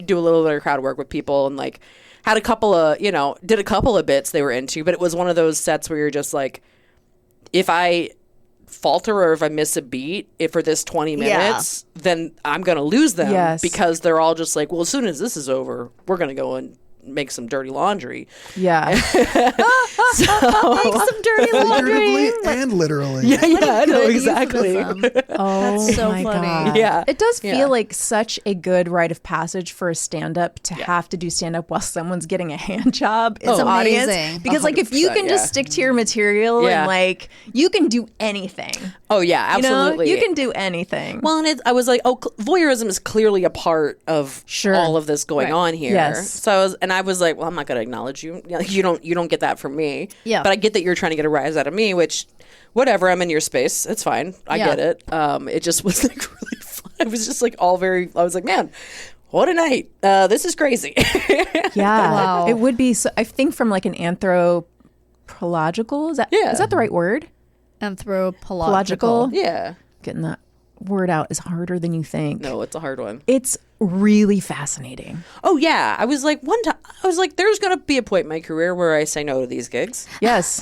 do a little bit of crowd work with people and like had a couple of did a couple of bits they were into, but it was one of those sets where you're just like, if I falter or if I miss a beat for this 20 minutes, then I'm going to lose them because they're all just like, well, as soon as this is over, we're going to go and make some dirty laundry. Yeah. Make some dirty laundry. Figuratively and literally. Yeah, no, exactly. Oh, That's so my funny. God. Yeah. It does Yeah. feel like such a good rite of passage for a stand-up to have to do stand-up while someone's getting a hand job in It's the audience. amazing. Because like if you 100%, can just stick to your material Yeah. and like you can do anything. Oh, yeah, absolutely. You know? You can do anything. Well, and I was like, voyeurism is clearly a part of all of this going on here. Yes. So I was like, well, I'm not going to acknowledge you. You don't get that from me. Yeah. But I get that you're trying to get a rise out of me, which, whatever. I'm in your space. It's fine. I get it. It just was like really fun. It was just like I was like, man, what a night. This is crazy. Yeah. Wow. It would be. So, I think from like an anthropological. Is that the right word? Anthropological. Yeah. Getting that word out is harder than you think. No, it's a hard one. It's really fascinating. Oh, yeah. I was like, one time, there's going to be a point in my career where I say no to these gigs. Yes.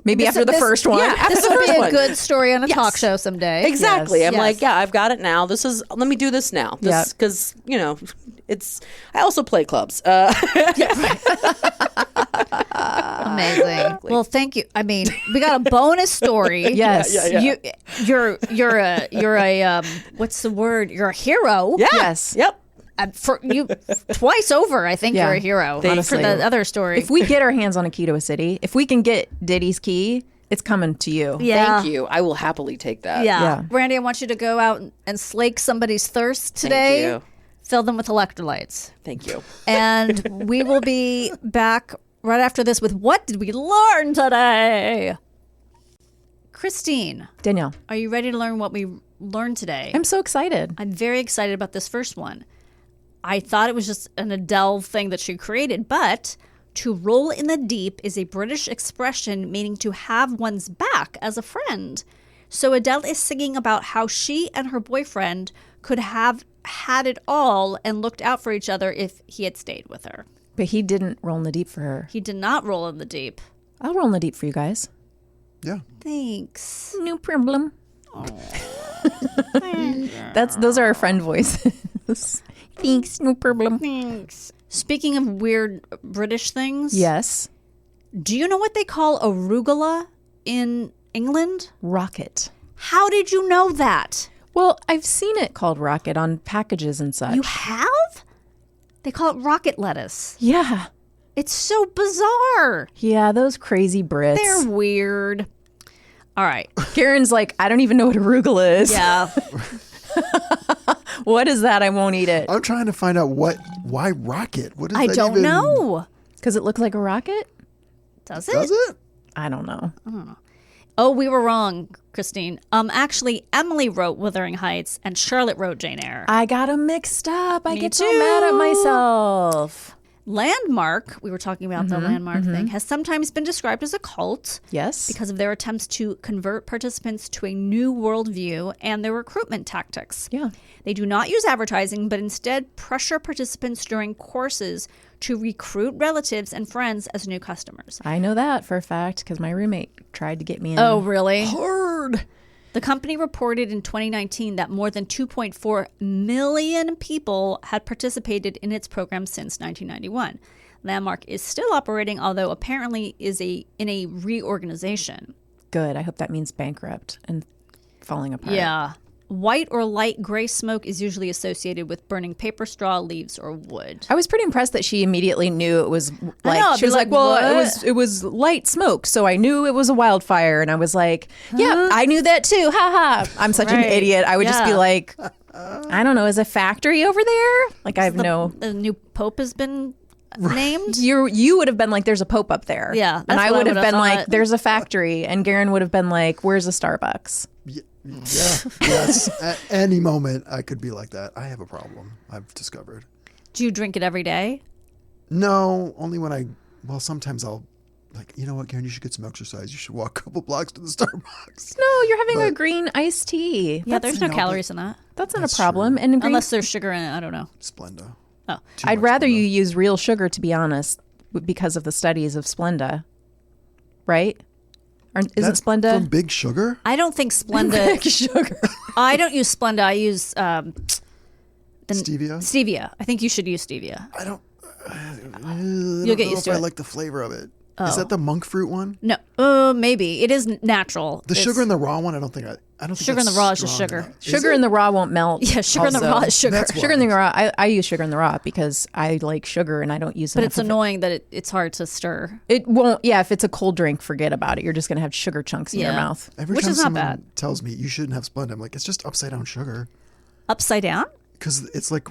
Maybe after the first one. Yeah, after This the would first be a one. good story on a talk show someday. Exactly. I'm Yes. like, yeah, I've got it now. Let me do this now. This, because, I also play clubs. Amazing. Well, thank you. I mean, we got a bonus story. Yes. Yeah. You're a what's the word? You're a hero. Yeah. Yes. Yep. For you twice over, I think Yeah. you're a hero. Thank For you. the other story. If we get our hands on a key to a city, if we can get Diddy's key, it's coming to you. yeah. Thank you. I will happily take that. Yeah. Yeah. Brandie, I want you to go out and slake somebody's thirst today. you. Fill them with electrolytes. Thank you. And we will be back right after this with what did we learn today? Kristine, Danielle, are you ready to learn what we learned today? I'm so excited. I'm very excited about this first one. I thought it was just an Adele thing that she created, but to roll in the deep is a British expression meaning to have one's back as a friend. So Adele is singing about how she and her boyfriend could have had it all and looked out for each other if he had stayed with her. But he didn't roll in the deep for her. He did not roll in the deep. I'll roll in the deep for you guys. Yeah. Thanks. No problem. Those are our friend voices. Thanks, no problem. Thanks. Speaking of weird British things, Yes. do you know what they call arugula in England? Rocket. How did you know that? Well, I've seen it called rocket on packages and such. You have? They call it rocket lettuce. Yeah. It's so bizarre. Yeah, those crazy Brits. They're weird. All right. Karen's like, I don't even know what arugula is. Yeah. What is that? I won't eat it. I'm trying to find out why rocket? What is I that don't even, know. Because it looks like a rocket? Does it? Does it? I don't know. Oh, we were wrong, Kristine. Actually, Emily wrote Wuthering Heights and Charlotte wrote Jane Eyre. I got them mixed up. I get so too. mad at myself. Landmark, we were talking about the Landmark thing, has sometimes been described as a cult Yes. because of their attempts to convert participants to a new worldview and their recruitment tactics. Yeah. They do not use advertising, but instead pressure participants during courses to recruit relatives and friends as new customers. I know that for a fact because my roommate tried to get me in. Oh, really? hard. The company reported in 2019 that more than 2.4 million people had participated in its program since 1991. Landmark is still operating, although apparently is in a reorganization. Good. I hope that means bankrupt and falling apart. Yeah. White or light gray smoke is usually associated with burning paper straw, leaves, or wood. I was pretty impressed that she immediately knew it was like know, I'd she be was like, like, well, what? it was light smoke, so I knew it was a wildfire, and I was like, yeah, I knew that too. Ha ha. I'm such an Right. idiot. I would just be Yeah. like, I don't know, is a factory over there? Like I have no. The new pope has been named. You would have been like, there's a Pope up there. Yeah, and that's I what I would have would've been like, thought. there's a factory, and Garen would have been like, where's a Starbucks? Yeah. Yes. At any moment, I could be like that. I have a problem. I've discovered. Do you drink it every day? No, only when sometimes I'll like, you know what, Karen, you should get some exercise. You should walk a couple blocks to the Starbucks. No, you're having a green iced tea. Yeah, there's no no, calories in that. That's not That's a problem. true. And green, Unless there's sugar in it. I don't know. Splenda. Oh. Too I'd much rather Splenda. you use real sugar, to be honest, because of the studies of Splenda. Right? Isn't That's Splenda? from Big Sugar? I don't think Splenda. Sugar. I don't use Splenda. I use Stevia? Stevia. I think you should use stevia. I don't. You'll get used to I it. like the flavor of it. Is that the monk fruit one? No, maybe it is natural. The sugar in the raw one, I don't think. I don't think Sugar in that's the raw is just strong sugar. enough. Is Sugar it? in the raw won't melt. Yeah, sugar in the also. raw is sugar. That's why. Sugar in the raw. I use sugar in the raw because I like sugar and I don't use. But enough it's of it. annoying that it's hard to stir. It won't. Yeah, if it's a cold drink, forget about it. You're just gonna have sugar chunks in your Yeah. mouth. Every Which time is not someone bad. tells me you shouldn't have Splenda, I'm like, it's just upside down sugar. Upside down? Because it's like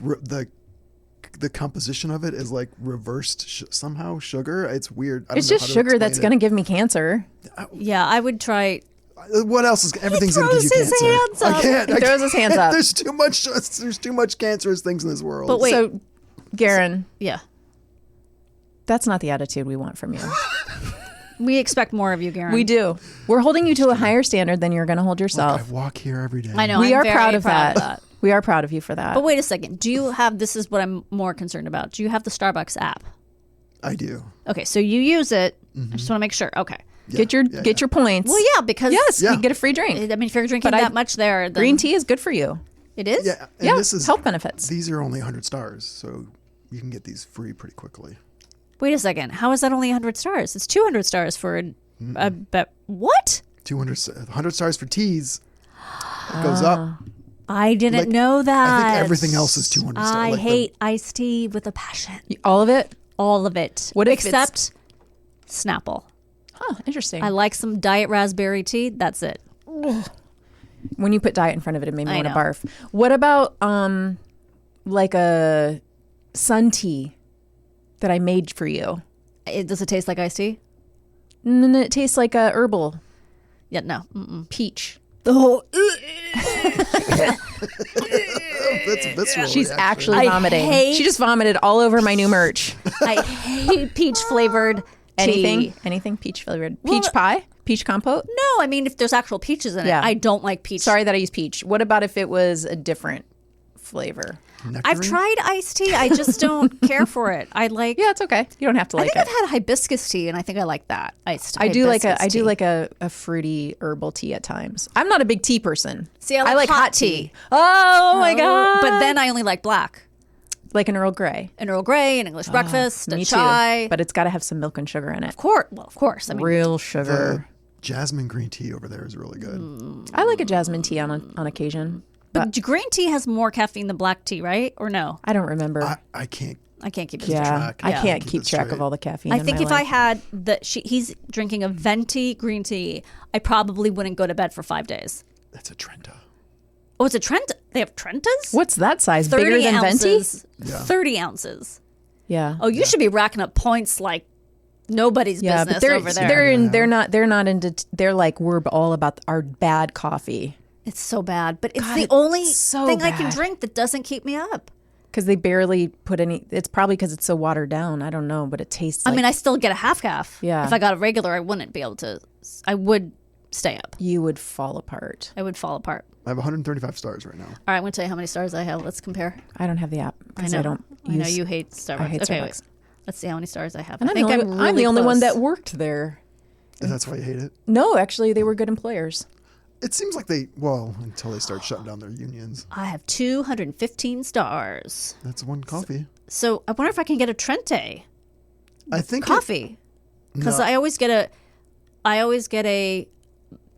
the composition of it is like reversed somehow sugar. It's weird. I don't It's know just how to sugar explain that's it. gonna give me cancer. Yeah, I would try. What else is everything's gonna give you throws his cancer? hands up. I can't. He I throws his hands up. There's too much. There's too much cancerous things in this world. But wait, So, Garen, yeah, that's not the attitude we want from you. we expect more of you, Garen. We do. We're holding you to a higher standard than you're going to hold I yourself. walk here every day. I know. We I'm are very proud of that. We are proud of you for that. But wait a second. Do you have? This is what I'm more concerned about. Do you have the Starbucks app? I do. Okay, so you use it. I just want to make sure. Okay. get your points. Well, yeah, because Yes, Yeah. you get a free drink. I mean, if you're drinking But that much there, then Green tea is good for you. It is. Yeah. And Yeah, this is health benefits. These are only 100 stars, so you can get these free pretty quickly. Wait a second. How is that only 100 stars? It's 200 stars for a bet. What? 100 stars for teas. It goes up. I didn't Like, know that. I think everything else is 200 stars. I Like hate iced tea with a passion. All of it? All of it. What if it's- except Snapple. Huh, interesting. I like some diet raspberry tea. That's it. When you put diet in front of it, it made me I want to know. barf. What about like a sun tea that I made for you? Does it taste like iced tea? And then it tastes like a herbal Yeah, no. Mm-mm. peach. Oh, That's visceral. She's actually I vomiting. hate- She just vomited all over my new merch. I hate peach flavored tea. Anything peach flavored. Well, Peach pie? Peach compote? No, I mean if there's actual peaches in Yeah. it. I don't like peach. Sorry that I use peach. What about if it was a different flavor? I've tried iced tea. I just don't care for it. I like. Yeah, it's okay. You don't have to I like think it. I've had hibiscus tea, and I think I like that iced. I do like hibiscus tea. a fruity herbal tea at times. I'm not a big tea person. See, I like hot tea. Oh my god! But then I only like black. like an Earl Grey. An Earl Grey, an English breakfast, a Me chai. too. But it's got to have some milk and sugar in it. Of course. I mean, Real The sugar. jasmine green tea over there is really good. I like a jasmine tea on occasion. but green tea has more caffeine than black tea, right? Or no? I don't remember. I can't. I can't keep it. yeah, track. I Yeah. can't Keep keep it track straight. of all the caffeine. I in think my if I life. had he's drinking a venti green tea, I probably wouldn't go to bed for 5 days. That's a Trenta. Oh, it's a Trenta. They have Trentas? What's that size? 30 Bigger than Venti? ounces. 30 ounces. Yeah. Oh, you should be racking up points like nobody's Yeah, business but they're over there. they're not into. They're like we're all about our bad coffee It's so bad, but it's God, the it's only so thing I can bad. drink that doesn't keep me up. because they barely put any. It's probably because it's so watered down. I don't know, but it tastes. I Like mean, I still get a half. Yeah. If I got a regular, I wouldn't be able to. I would stay up. you would fall apart. I would fall apart. I have 135 stars right now. All right, I'm going to tell you how many stars I have. Let's compare. I don't have the app because I don't. I know use- you hate Starbucks. I hate okay, Starbucks. wait. Let's see how many stars I have. And I think I'm I'm the only one close. that worked there. That's why you hate it. No, actually, they were good employers. It seems like until they start shutting down their unions. I have 215 stars. That's one coffee. So I wonder if I can get a Trente I think coffee because No. I always get a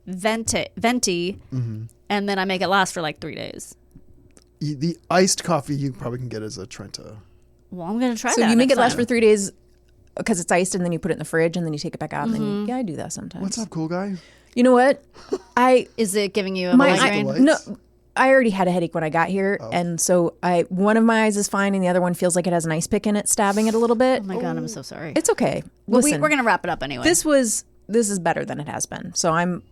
venti, and then I make it last for like 3 days. The iced coffee you probably can get as a Trenta. Well, I'm going to try So that. you make next it last time. for 3 days because it's iced, and then you put it in the fridge, and then you take it back out, and then you, yeah, I do that sometimes. What's up, cool guy? You know what? Is it giving you a My migraine? lights? no, I already had a headache when I got here, and so one of my eyes is fine, and the other one feels like it has an ice pick in it, stabbing it a little bit. Oh my god, I'm so sorry. It's okay. Well, Listen, we're going to wrap it up anyway. this is better than it has been. So I'm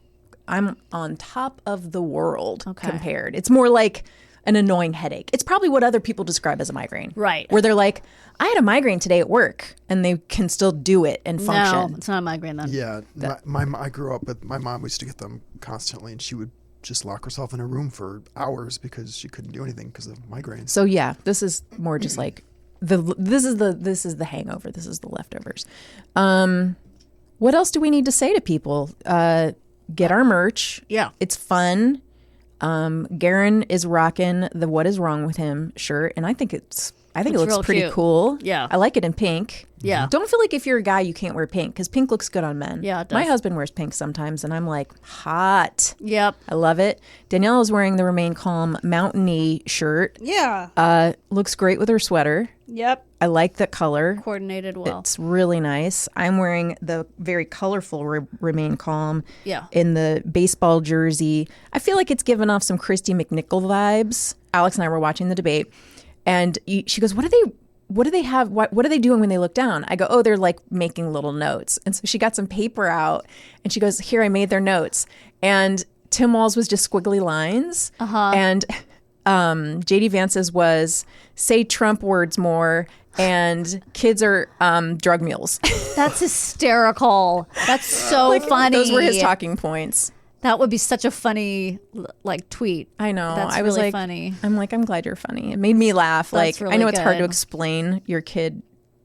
on top of the world compared. It's more like an annoying headache. It's probably what other people describe as a migraine. Right. Where they're like, I had a migraine today at work, and they can still do it and no, function. it's not a migraine then. Yeah, I grew up with my mom used to get them constantly, and she would just lock herself in a room for hours because she couldn't do anything because of migraines. So yeah, this is more just like this is the hangover. This is the leftovers. What else do we need to say to people? Get our merch. Yeah. It's fun. Garen is rocking the "What Is Wrong with Him" shirt, and I think it It's looks real pretty cute. cool. Yeah. I like it in pink. Yeah. Don't feel like if you're a guy you can't wear pink, because pink looks good on men. Yeah, it does. My husband wears pink sometimes, and I'm like, hot. Yep. I love it. Danielle is wearing the Remain Calm mountainy shirt. Yeah. Looks great with her sweater. Yep. I like the color. Coordinated well. It's really nice. I'm wearing the very colorful Remain Calm Yeah. in the baseball jersey. I feel like it's given off some Christy McNichol vibes. Alex and I were watching the debate, and she goes, what do they have? What are they doing when they look down? I go, oh, they're like making little notes. And so she got some paper out, and she goes, here, I made their notes. And Tim Walz was just squiggly lines. And JD Vance's was say Trump words more, and kids are drug mules. That's hysterical. That's so funny. Those were his talking points. That would be such a funny tweet. I know. That's I was really like, funny. I'm like, I'm glad you're funny. It made me laugh. That's I really know it's hard to good. explain your kid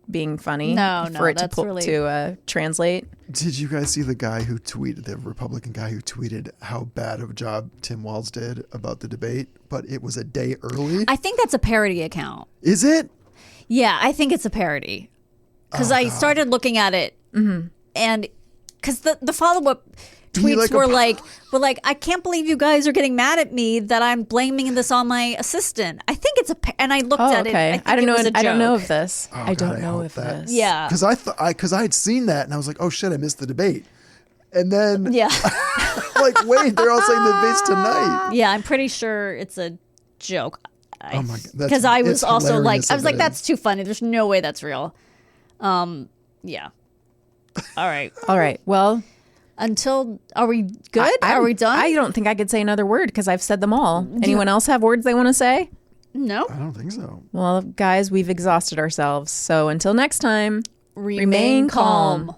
being funny. No, for it that's to really- to translate. Did you guys see the guy who tweeted, the Republican guy who tweeted how bad of a job Tim Walz did about the debate, but it was a day early? I think that's a parody account. Is it? Yeah, I think it's a parody. Because I started looking at it, and because the follow-up tweets were like, I can't believe you guys are getting mad at me that I'm blaming this on my assistant. I think it's and I looked at it. I don't know. I don't know joke. of this. Oh, I don't God, I know hope of that. this. Yeah. Because I had seen that and I was like, oh shit, I missed the debate. And then Yeah. like, wait, they're all saying the debate's tonight. Yeah, I'm pretty sure it's a joke. Oh my God. Because I was it's also like, hilarious I was if like, it that's is. too funny. There's no way that's real. Yeah. All right. All right. Well, Are we good? Are we done? I don't think I could say another word because I've said them all. Anyone else have words they want to say? No. I don't think so. Well, guys, we've exhausted ourselves. So until next time, Remain calm.